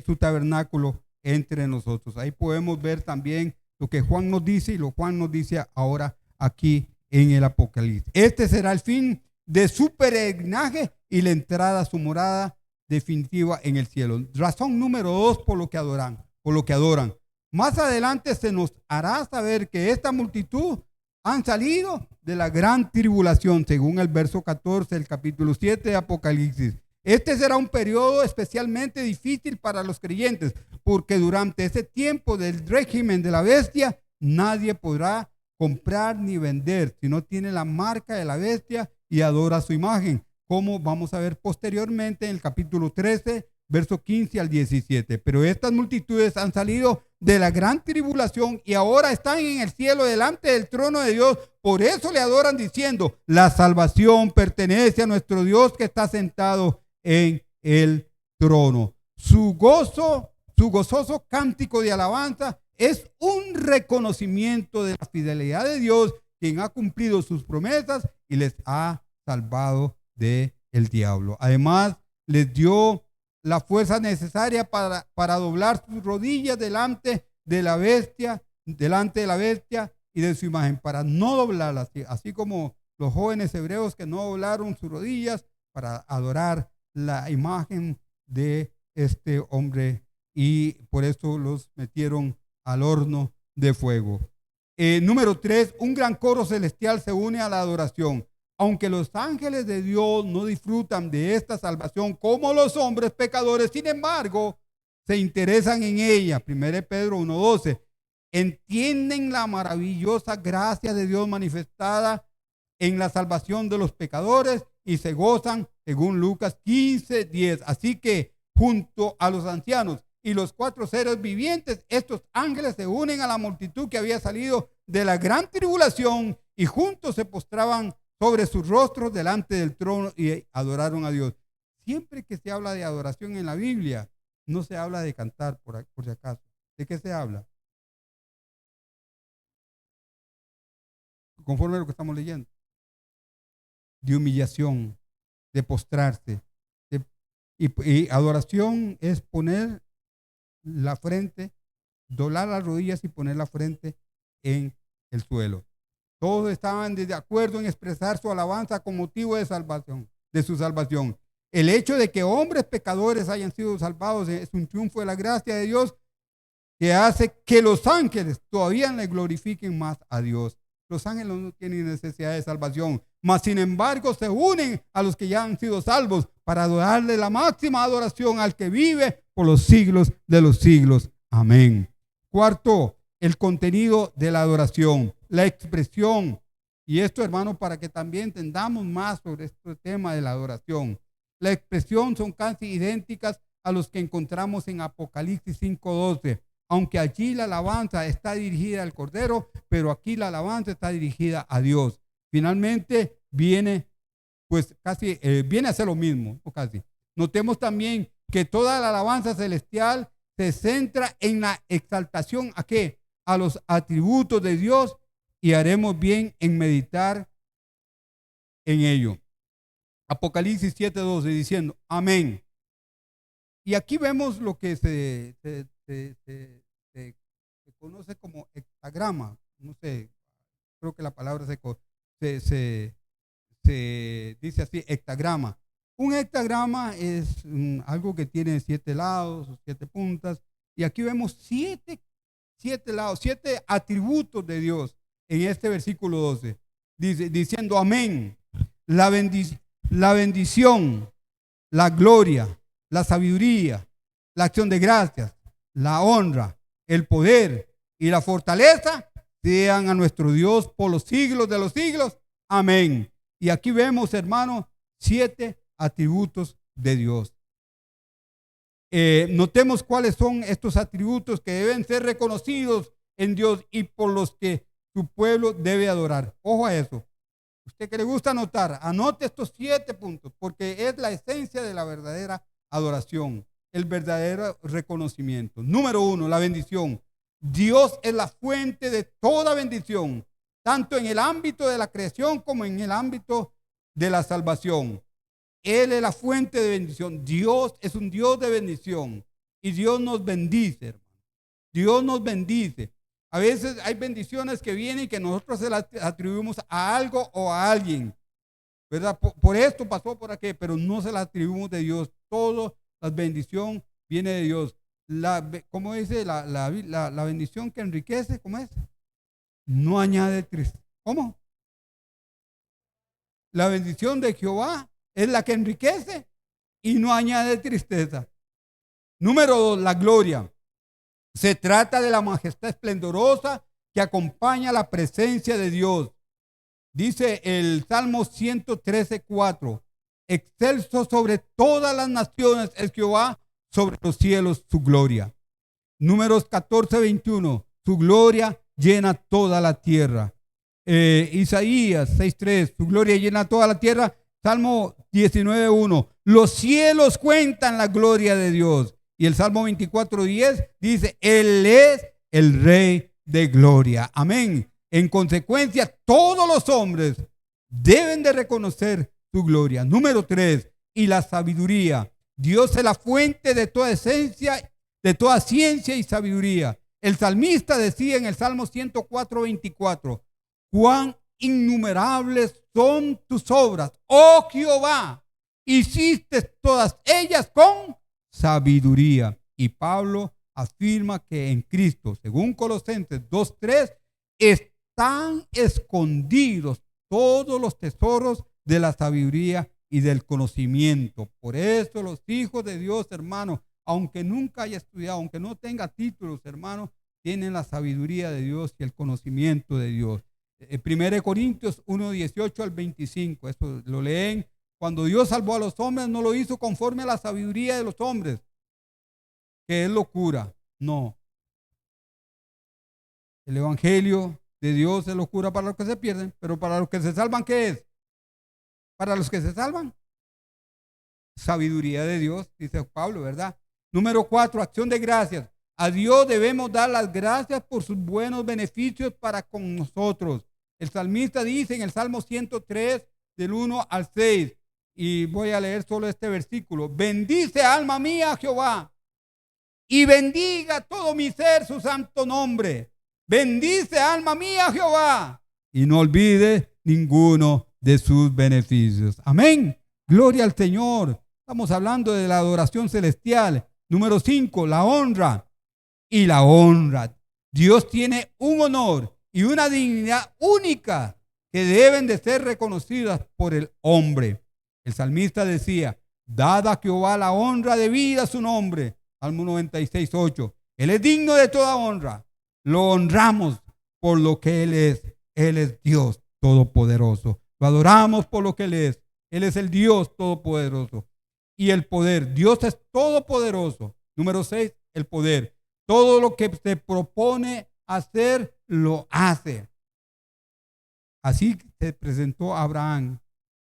su tabernáculo entre nosotros. Ahí podemos ver también lo que Juan nos dice y lo Juan nos dice ahora aquí en el Apocalipsis. Este será el fin de su peregrinaje y la entrada a su morada definitiva en el cielo. Razón número 2 por lo que adoran. Más adelante se nos hará saber que esta multitud han salido de la gran tribulación, según el verso 14 del capítulo 7 de Apocalipsis. Este será un periodo especialmente difícil para los creyentes, porque durante ese tiempo del régimen de la bestia, nadie podrá comprar ni vender si no tiene la marca de la bestia y adora su imagen, como vamos a ver posteriormente en el capítulo 13, verso 15 al 17. Pero estas multitudes han salido de la gran tribulación y ahora están en el cielo delante del trono de Dios. Por eso le adoran diciendo, la salvación pertenece a nuestro Dios que está sentado en el trono. Su gozoso cántico de alabanza es un reconocimiento de la fidelidad de Dios, quien ha cumplido sus promesas y les ha salvado del diablo. Además, les dio la fuerza necesaria para doblar sus rodillas delante de la bestia y de su imagen, para no doblarlas, así como los jóvenes hebreos que no doblaron sus rodillas para adorar la imagen de este hombre, y por eso los metieron al horno de fuego. Número 3, un gran coro celestial se une a la adoración. Aunque los ángeles de Dios no disfrutan de esta salvación como los hombres pecadores, sin embargo, se interesan en ella. 1 Pedro 1:12. Entienden la maravillosa gracia de Dios manifestada en la salvación de los pecadores y se gozan, según Lucas 15:10. Así que junto a los ancianos y los 4 seres vivientes, estos ángeles se unen a la multitud que había salido de la gran tribulación y juntos se postraban sobre sus rostros delante del trono y adoraron a Dios. Siempre que se habla de adoración en la Biblia, no se habla de cantar, por si acaso. ¿De qué se habla? Conforme a lo que estamos leyendo. De humillación, de postrarse. Y adoración es poner la frente, doblar las rodillas y poner la frente en el suelo. Todos estaban de acuerdo en expresar su alabanza con motivo de salvación, de su salvación. El hecho de que hombres pecadores hayan sido salvados es un triunfo de la gracia de Dios que hace que los ángeles todavía le glorifiquen más a Dios. Los ángeles no tienen necesidad de salvación, mas sin embargo se unen a los que ya han sido salvos para darle la máxima adoración al que vive por los siglos de los siglos. Amén. Cuarto, el contenido de la adoración, la expresión. Y esto, hermano, para que también entendamos más sobre este tema de la adoración. La expresión son casi idénticas a los que encontramos en Apocalipsis 5:12. Aunque allí la alabanza está dirigida al Cordero, pero aquí la alabanza está dirigida a Dios. Finalmente viene, pues casi, viene a ser lo mismo, o casi. Notemos también que toda la alabanza celestial se centra en la exaltación ¿a qué? A los atributos de Dios, y haremos bien en meditar en ello. Apocalipsis 7:12 diciendo, amén. Y aquí vemos lo que se conoce como hectagrama. No sé, creo que la palabra se dice así, hectagrama. Un hectagrama es algo que tiene 7 lados o 7 puntas. Y aquí vemos 7 lados, 7 atributos de Dios en este versículo 12. Diciendo amén. La bendición, la gloria, la sabiduría, la acción de gracias, la honra, el poder y la fortaleza sean a nuestro Dios por los siglos de los siglos. Amén. Y aquí vemos, hermano, 7 atributos de Dios. Notemos cuáles son estos atributos que deben ser reconocidos en Dios y por los que su pueblo debe adorar. Ojo a eso. Usted que le gusta anotar, anote estos 7 puntos, porque es la esencia de la verdadera adoración, el verdadero reconocimiento. Número 1, la bendición. Dios es la fuente de toda bendición, tanto en el ámbito de la creación como en el ámbito de la salvación. Él es la fuente de bendición. Dios es un Dios de bendición y Dios nos bendice, hermano. Dios nos bendice. A veces hay bendiciones que vienen y que nosotros se las atribuimos a algo o a alguien, ¿verdad? Por esto pasó por aquí, pero no se las atribuimos de Dios. Toda la bendición viene de Dios. ¿Cómo dice la bendición que enriquece? ¿Cómo es? No añade tristeza. ¿Cómo? La bendición de Jehová es la que enriquece y no añade tristeza. Número 2, la gloria. Se trata de la majestad esplendorosa que acompaña la presencia de Dios. Dice el Salmo 113:4, excelso sobre todas las naciones es Jehová, sobre los cielos su gloria. Números 14:21, su gloria llena toda la tierra. Isaías 6:3, su gloria llena toda la tierra. Salmo 19:1, los cielos cuentan la gloria de Dios. Y el Salmo 24:10 dice, Él es el Rey de gloria. Amén. En consecuencia, todos los hombres deben de reconocer su gloria. Número 3, y la sabiduría. Dios es la fuente de toda esencia, de toda ciencia y sabiduría. El salmista decía en el Salmo 104:24, cuán innumerables son tus obras, oh Jehová, hiciste todas ellas con sabiduría. Y Pablo afirma que en Cristo, según Colosenses 2:3, están escondidos todos los tesoros de la sabiduría y del conocimiento. Por eso los hijos de Dios, hermanos, aunque nunca haya estudiado, aunque no tenga títulos, hermanos, tienen la sabiduría de Dios y el conocimiento de Dios. 1 Corintios 1:18 al 25, esto lo leen. Cuando Dios salvó a los hombres, no lo hizo conforme a la sabiduría de los hombres, que es locura. No. El evangelio de Dios es locura para los que se pierden, pero para los que se salvan, ¿qué es? Para los que se salvan, sabiduría de Dios, dice Pablo, ¿verdad? Número 4, acción de gracias. A Dios debemos dar las gracias por sus buenos beneficios para con nosotros. El salmista dice en el Salmo 103, del 1 al 6, y voy a leer solo este versículo: bendice alma mía a Jehová, y bendiga todo mi ser su santo nombre. Bendice alma mía a Jehová, y no olvide ninguno de sus beneficios. Amén. Gloria al Señor. Estamos hablando de la adoración celestial. Número 5, la honra. Y la honra. Dios tiene un honor y una dignidad única que deben de ser reconocidas por el hombre. El salmista decía: dad a Jehová la honra debida a su nombre. Salmo 96, 8. Él es digno de toda honra. Lo honramos por lo que Él es. Él es Dios todopoderoso. Lo adoramos por lo que Él es. Él es el Dios todopoderoso. Y el poder. Dios es todopoderoso. Número 6, el poder. Todo lo que se propone hacer, lo hace. Así se presentó Abraham.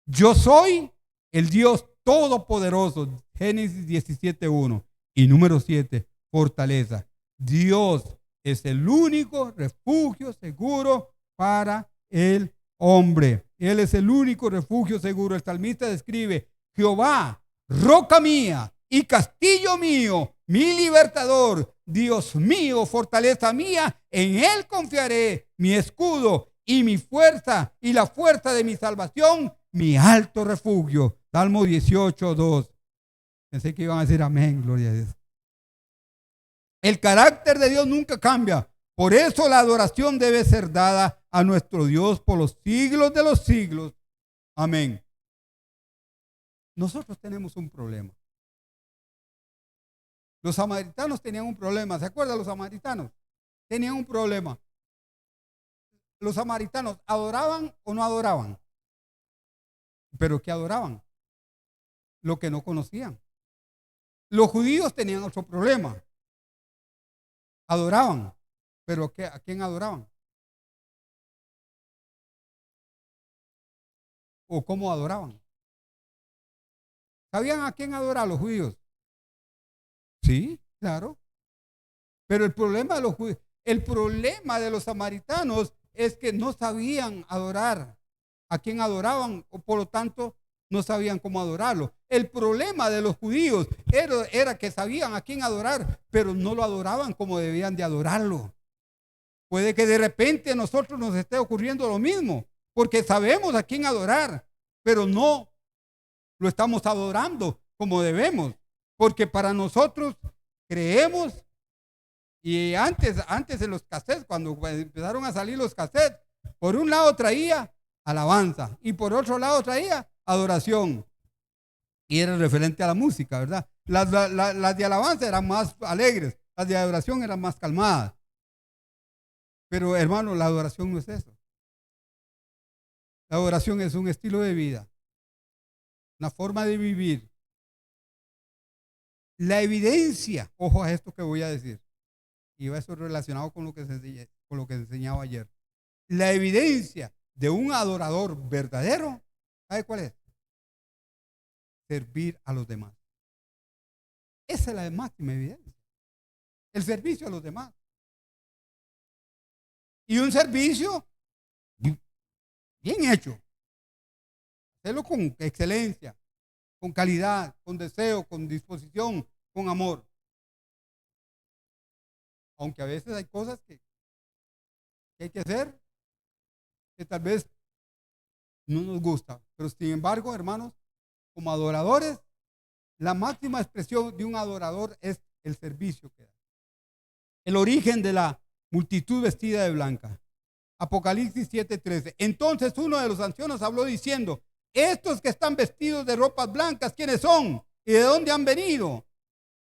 Yo soy el Dios todopoderoso. Génesis 17:1. Y número 7, fortaleza. Dios es el único refugio seguro para el hombre. Él es el único refugio seguro. El salmista describe: Jehová, roca mía y castillo mío, mi libertador, Dios mío, fortaleza mía, en Él confiaré, mi escudo y mi fuerza y la fuerza de mi salvación, mi alto refugio. Salmo 18:2. Pensé que iban a decir amén, gloria a Dios. El carácter de Dios nunca cambia. Por eso la adoración debe ser dada a nuestro Dios por los siglos de los siglos. Amén. Nosotros tenemos un problema. Los samaritanos tenían un problema. ¿Se acuerdan los samaritanos? Tenían un problema. Los samaritanos, ¿adoraban o no adoraban? ¿Pero qué adoraban? Lo que no conocían. Los judíos tenían otro problema. Adoraban, pero ¿a quién adoraban? ¿O cómo adoraban? ¿Sabían a quién adorar los judíos? Sí, claro. Pero el problema de los judíos, el problema de los samaritanos es que no sabían adorar a quién adoraban, o por lo tanto no sabían cómo adorarlo. El problema de los judíos era que sabían a quién adorar, pero no lo adoraban como debían de adorarlo. Puede que de repente a nosotros nos esté ocurriendo lo mismo, porque sabemos a quién adorar, pero no lo estamos adorando como debemos, porque para nosotros creemos. Y antes en los cassettes, cuando empezaron a salir los cassettes, por un lado traía alabanza y por otro lado traía adoración. Y era referente a la música, ¿verdad? Las de alabanza eran más alegres, las de adoración eran más calmadas. Pero hermano, la adoración no es eso. La adoración es un estilo de vida, una forma de vivir. La evidencia, ojo a esto que voy a decir, y eso relacionado con lo que se enseñaba ayer. La evidencia de un adorador verdadero, ¿sabe cuál es? Servir a los demás. Esa es la máxima evidencia. El servicio a los demás. Y un servicio bien hecho. Hacerlo con excelencia, con calidad, con deseo, con disposición, con amor. Aunque a veces hay cosas que hay que hacer que tal vez no nos gusta. Pero sin embargo, hermanos, como adoradores, la máxima expresión de un adorador es el servicio que da. El origen de la multitud vestida de blanca. Apocalipsis 7:13. Entonces uno de los ancianos habló diciendo: estos que están vestidos de ropas blancas, ¿quiénes son? ¿Y de dónde han venido?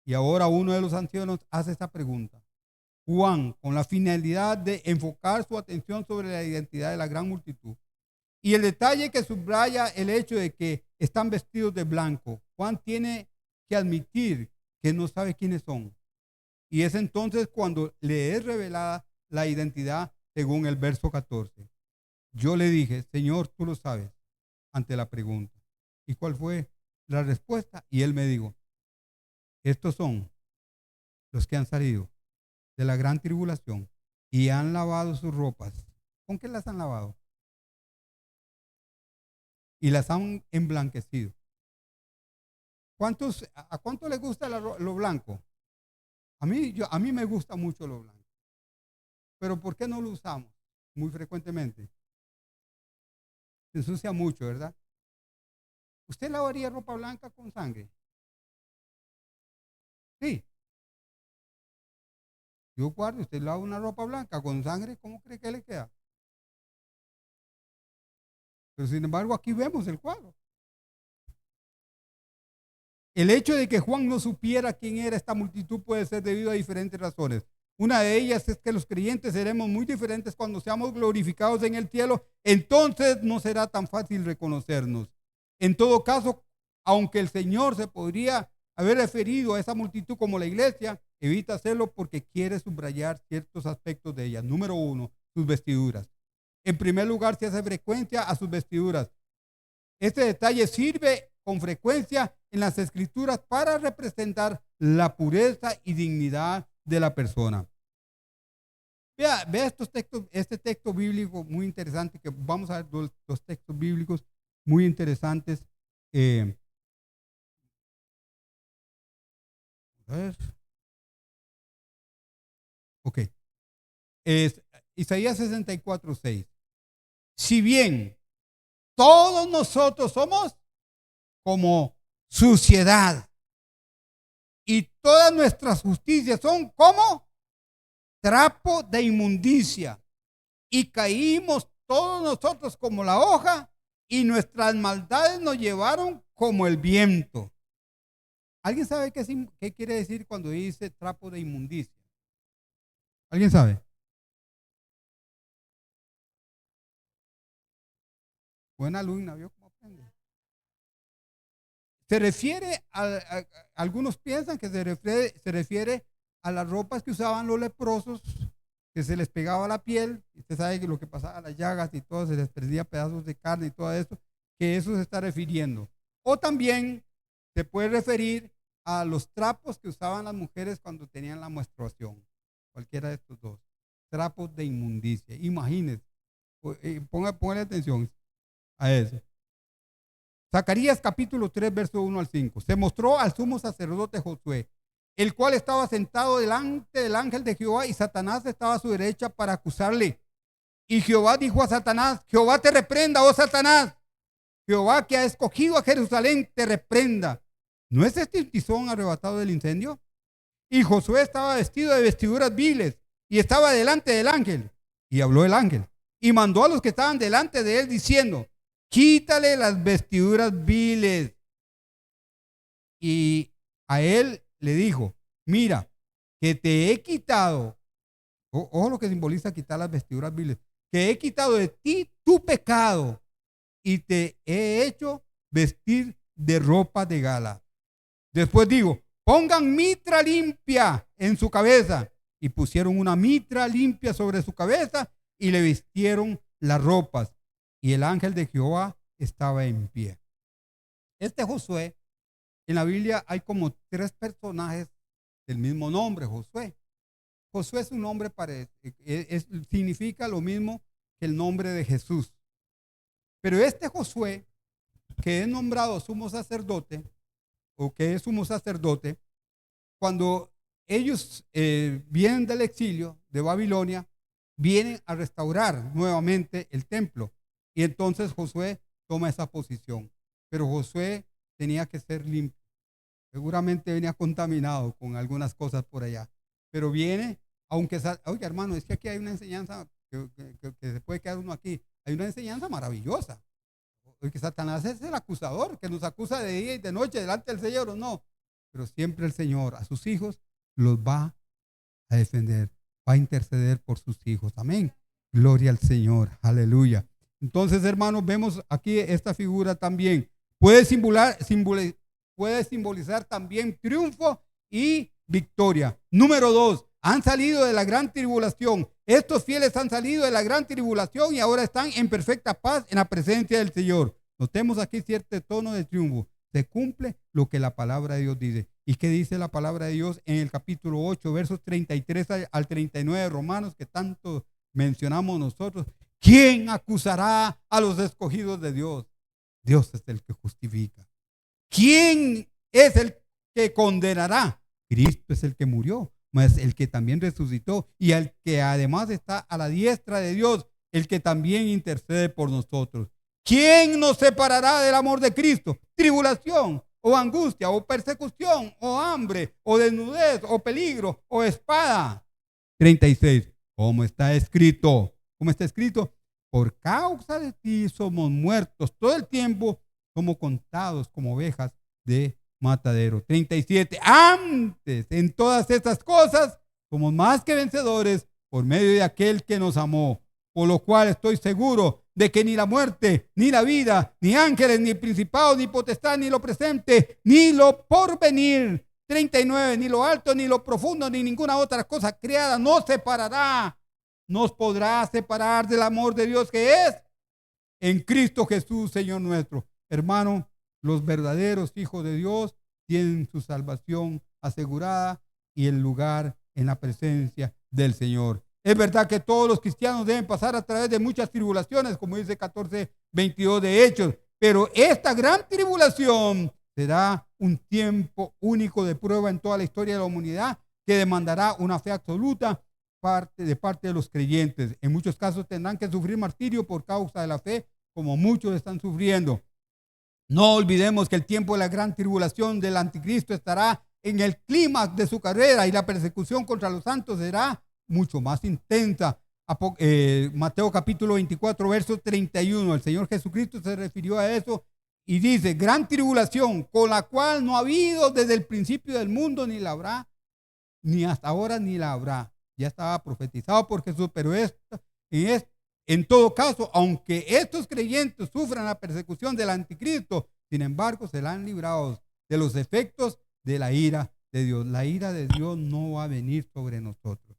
Y ahora uno de los ancianos hace esta pregunta. Juan, con la finalidad de enfocar su atención sobre la identidad de la gran multitud. Y el detalle que subraya el hecho de que están vestidos de blanco. Juan tiene que admitir que no sabe quiénes son. Y es entonces cuando le es revelada la identidad según el verso 14. Yo le dije: Señor, tú lo sabes, ante la pregunta. ¿Y cuál fue la respuesta? Y él me dijo: estos son los que han salido de la gran tribulación y han lavado sus ropas. ¿Con qué las han lavado? Y las han emblanquecido. ¿A cuánto les gusta lo blanco? A mí me gusta mucho lo blanco. Pero ¿por qué no lo usamos muy frecuentemente? Se ensucia mucho, ¿verdad? ¿Usted lavaría ropa blanca con sangre? Sí. Yo guardo, usted lava una ropa blanca con sangre, ¿cómo cree que le queda? Pero sin embargo aquí vemos el cuadro. El hecho de que Juan no supiera quién era esta multitud puede ser debido a diferentes razones. Una de ellas es que los creyentes seremos muy diferentes cuando seamos glorificados en el cielo, entonces no será tan fácil reconocernos. En todo caso, aunque el Señor se podría haber referido a esa multitud como la iglesia, evita hacerlo porque quiere subrayar ciertos aspectos de ella. Número 1, sus vestiduras. En primer lugar, se hace frecuencia a sus vestiduras. Este detalle sirve con frecuencia en las escrituras para representar la pureza y dignidad de la persona. Vea estos textos, este texto bíblico muy interesante, que vamos a ver dos textos bíblicos muy interesantes. A ver. Ok. Es Isaías 64:6. Si bien todos nosotros somos como suciedad y todas nuestras justicias son como trapo de inmundicia, y caímos todos nosotros como la hoja, y nuestras maldades nos llevaron como el viento. ¿Alguien sabe qué quiere decir cuando dice trapo de inmundicia? ¿Alguien sabe? Buena alumna, ¿vio cómo aprende? Se refiere algunos piensan que se refiere a las ropas que usaban los leprosos, que se les pegaba la piel. Usted sabe que lo que pasaba, las llagas y todo, se les perdía pedazos de carne y todo eso, que eso se está refiriendo. O también se puede referir a los trapos que usaban las mujeres cuando tenían la menstruación. Cualquiera de estos dos. Trapos de inmundicia. Imagínense. Póngale atención a eso. Zacarías capítulo 3, verso 1 al 5. Se mostró al sumo sacerdote Josué, el cual estaba sentado delante del ángel de Jehová, y Satanás estaba a su derecha para acusarle. Y Jehová dijo a Satanás: Jehová te reprenda, oh Satanás. Jehová, que ha escogido a Jerusalén, te reprenda. ¿No es este un tizón arrebatado del incendio? Y Josué estaba vestido de vestiduras viles y estaba delante del ángel. Y habló el ángel y mandó a los que estaban delante de él diciendo: quítale las vestiduras viles. Y a él le dijo: mira, que te he quitado, ojo lo que simboliza quitar las vestiduras viles, que he quitado de ti tu pecado y te he hecho vestir de ropa de gala. Después digo: pongan mitra limpia en su cabeza. Y pusieron una mitra limpia sobre su cabeza y le vistieron las ropas. Y el ángel de Jehová estaba en pie. Este Josué, en la Biblia hay como 3 personajes del mismo nombre, Josué. Josué es un nombre significa lo mismo que el nombre de Jesús. Pero este Josué, que es nombrado sumo sacerdote, o que es sumo sacerdote, cuando ellos vienen del exilio de Babilonia, vienen a restaurar nuevamente el templo. Y entonces Josué toma esa posición. Pero Josué tenía que ser limpio. Seguramente venía contaminado con algunas cosas por allá. Pero viene, oiga hermano, es que aquí hay una enseñanza que se puede quedar uno aquí. Hay una enseñanza maravillosa. Porque Satanás es el acusador que nos acusa de día y de noche delante del Señor, ¿o no? Pero siempre el Señor a sus hijos los va a defender, va a interceder por sus hijos. Amén. Gloria al Señor. Aleluya. Entonces, hermanos, vemos aquí esta figura también. Puede simbolizar también triunfo y victoria. Número 2, han salido de la gran tribulación. Estos fieles han salido de la gran tribulación y ahora están en perfecta paz en la presencia del Señor. Notemos aquí cierto tono de triunfo. Se cumple lo que la palabra de Dios dice. ¿Y qué dice la palabra de Dios en el capítulo 8, versos 33 al 39 de Romanos, que tanto mencionamos nosotros? ¿Quién acusará a los escogidos de Dios? Dios es el que justifica. ¿Quién es el que condenará? Cristo es el que murió, mas el que también resucitó y el que además está a la diestra de Dios, el que también intercede por nosotros. ¿Quién nos separará del amor de Cristo? ¿Tribulación, o angustia, o persecución, o hambre, o desnudez, o peligro, o espada? 36. ¿Cómo está escrito? ¿Cómo está escrito? Por causa de ti somos muertos todo el tiempo, somos contados como ovejas de matadero. 37. Antes, en todas estas cosas, somos más que vencedores por medio de aquel que nos amó. Por lo cual estoy seguro de que ni la muerte, ni la vida, ni ángeles, ni principados, ni potestad, ni lo presente, ni lo porvenir. 39. Ni lo alto, ni lo profundo, ni ninguna otra cosa creada nos separará, nos podrá separar del amor de Dios que es en Cristo Jesús, Señor nuestro. Hermano, los verdaderos hijos de Dios tienen su salvación asegurada y el lugar en la presencia del Señor. Es verdad que todos los cristianos deben pasar a través de muchas tribulaciones, como dice 14:22 de Hechos, pero esta gran tribulación será un tiempo único de prueba en toda la historia de la humanidad que demandará una fe absoluta de parte de los creyentes. En muchos casos tendrán que sufrir martirio por causa de la fe, como muchos están sufriendo. No olvidemos que el tiempo de la gran tribulación del anticristo estará en el clímax de su carrera y la persecución contra los santos será mucho más intensa. Mateo capítulo 24, verso 31. El Señor Jesucristo se refirió a eso y dice: gran tribulación, con la cual no ha habido desde el principio del mundo, ni la habrá, ni hasta ahora ni la habrá. Ya estaba profetizado por Jesús, pero en todo caso, aunque estos creyentes sufran la persecución del anticristo, sin embargo, serán librados de los efectos de la ira de Dios. La ira de Dios no va a venir sobre nosotros,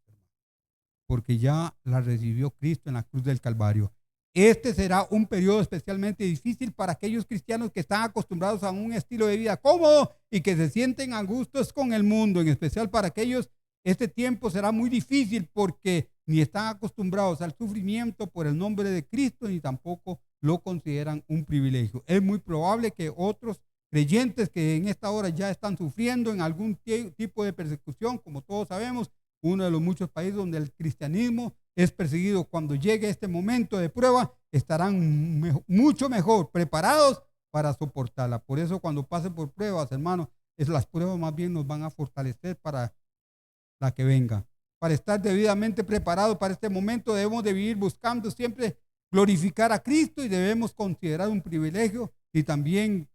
porque ya la recibió Cristo en la cruz del Calvario. Este será un periodo especialmente difícil para aquellos cristianos que están acostumbrados a un estilo de vida cómodo y que se sienten a gustos con el mundo. En especial para aquellos, este tiempo será muy difícil porque ni están acostumbrados al sufrimiento por el nombre de Cristo, ni tampoco lo consideran un privilegio. Es muy probable que otros creyentes que en esta hora ya están sufriendo en algún tipo de persecución, como todos sabemos, uno de los muchos países donde el cristianismo es perseguido, cuando llegue este momento de prueba, estarán mucho mejor preparados para soportarla. Por eso cuando pasen por pruebas, hermanos, las pruebas más bien nos van a fortalecer para la que venga. Para estar debidamente preparados para este momento, debemos de vivir buscando siempre glorificar a Cristo y debemos considerar un privilegio y también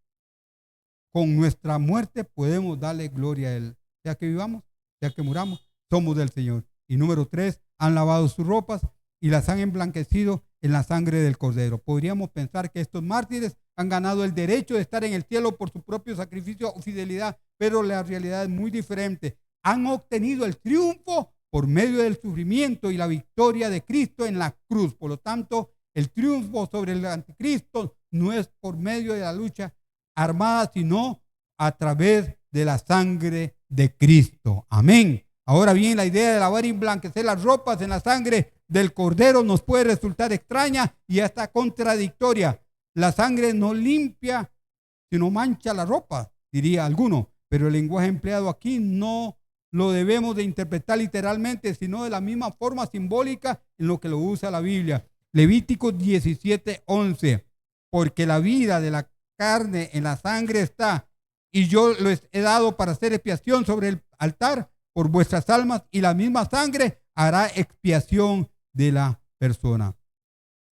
con nuestra muerte podemos darle gloria a Él. Ya que vivamos, ya que muramos, somos del Señor. Y número 3, han lavado sus ropas y las han emblanquecido en la sangre del Cordero. Podríamos pensar que estos mártires han ganado el derecho de estar en el cielo por su propio sacrificio o fidelidad, pero la realidad es muy diferente. Han obtenido el triunfo por medio del sufrimiento y la victoria de Cristo en la cruz. Por lo tanto, el triunfo sobre el anticristo no es por medio de la lucha armada, sino a través de la sangre de Cristo. Amén. Ahora bien, la idea de lavar y emblanquecer las ropas en la sangre del Cordero nos puede resultar extraña y hasta contradictoria. La sangre no limpia, sino mancha la ropa, diría alguno. Pero el lenguaje empleado aquí no lo debemos de interpretar literalmente, sino de la misma forma simbólica en lo que lo usa la Biblia. Levítico 17:11. Porque la vida de la carne en la sangre está, y yo les he dado para hacer expiación sobre el altar por vuestras almas, y la misma sangre hará expiación de la persona.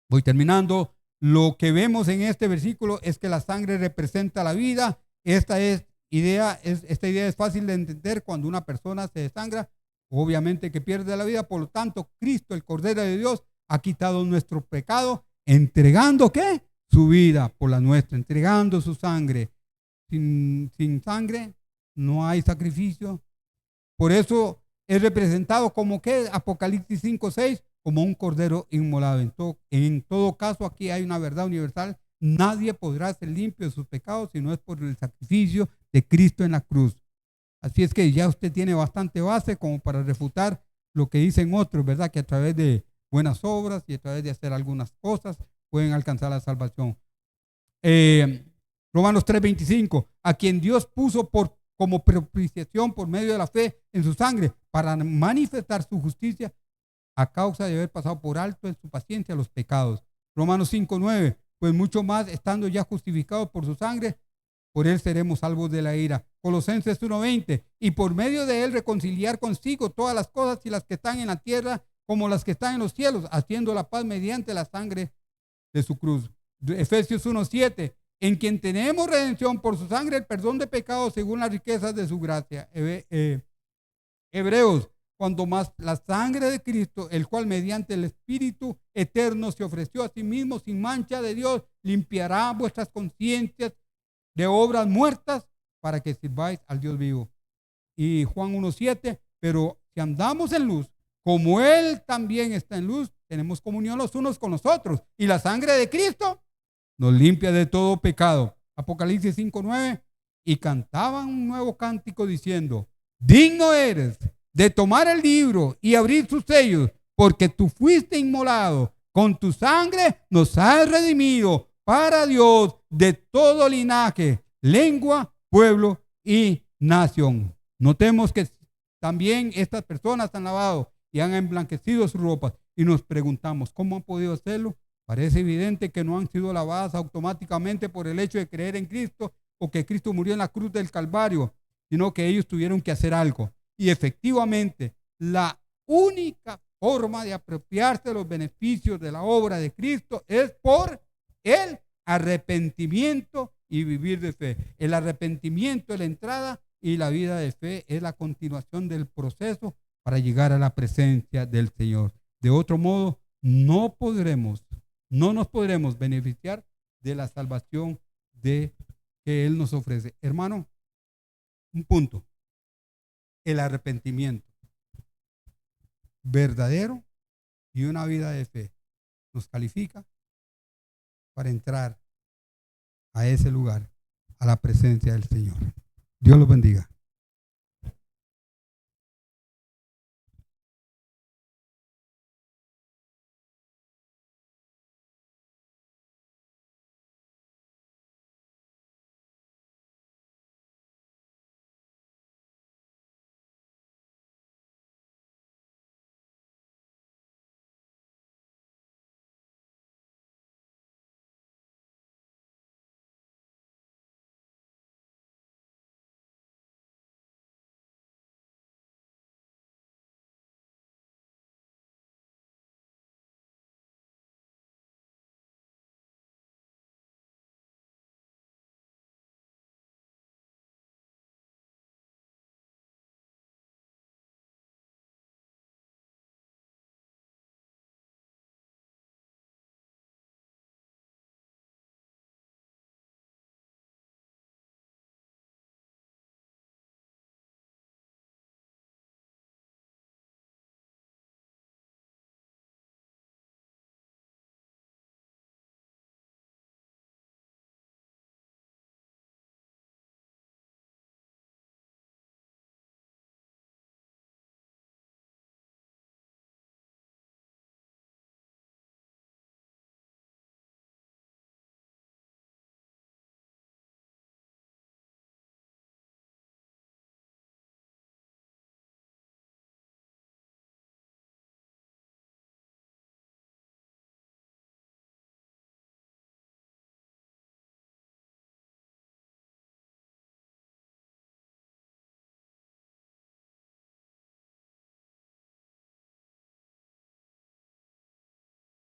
Voy terminando. Lo que vemos en este versículo es que la sangre representa la vida. Esta idea es fácil de entender cuando una persona se desangra, obviamente que pierde la vida. Por lo tanto, Cristo, el Cordero de Dios, ha quitado nuestro pecado, entregando ¿qué? Su vida por la nuestra, entregando su sangre. Sin sangre no hay sacrificio. Por eso es representado como ¿qué? Apocalipsis 5:6, como un cordero inmolado. En todo caso, aquí hay una verdad universal. Nadie podrá ser limpio de sus pecados si no es por el sacrificio de Cristo en la cruz. Así es que ya usted tiene bastante base como para refutar lo que dicen otros, ¿verdad? Que a través de buenas obras y a través de hacer algunas cosas pueden alcanzar la salvación. Romanos 3:25, a quien Dios puso como propiciación por medio de la fe en su sangre para manifestar su justicia a causa de haber pasado por alto en su paciencia los pecados. Romanos 5:9, pues mucho más estando ya justificados por su sangre, por él seremos salvos de la ira. Colosenses 1:20, y por medio de él reconciliar consigo todas las cosas y las que están en la tierra como las que están en los cielos, haciendo la paz mediante la sangre de su cruz. Efesios 1:7, en quien tenemos redención por su sangre, el perdón de pecados según las riquezas de su gracia. Hebreos, cuando más la sangre de Cristo, el cual mediante el Espíritu eterno se ofreció a sí mismo sin mancha de Dios, limpiará vuestras conciencias de obras muertas para que sirváis al Dios vivo. Y Juan 1:7, pero si andamos en luz, como Él también está en luz, tenemos comunión los unos con los otros. Y la sangre de Cristo nos limpia de todo pecado. Apocalipsis 5:9, y cantaban un nuevo cántico diciendo, digno eres de tomar el libro y abrir sus sellos, porque tú fuiste inmolado, con tu sangre nos has redimido para Dios de todo linaje, lengua, pueblo y nación. Notemos que también estas personas han lavado y han emblanquecido sus ropas y nos preguntamos, ¿cómo han podido hacerlo? Parece evidente que no han sido lavadas automáticamente por el hecho de creer en Cristo o que Cristo murió en la cruz del Calvario, sino que ellos tuvieron que hacer algo. Y efectivamente, la única forma de apropiarse de los beneficios de la obra de Cristo es por el arrepentimiento y vivir de fe. El arrepentimiento es la entrada y la vida de fe es la continuación del proceso para llegar a la presencia del Señor. De otro modo, no nos podremos beneficiar de la salvación que Él nos ofrece. Hermano, un punto. El arrepentimiento verdadero y una vida de fe nos califica para entrar a ese lugar, a la presencia del Señor. Dios los bendiga.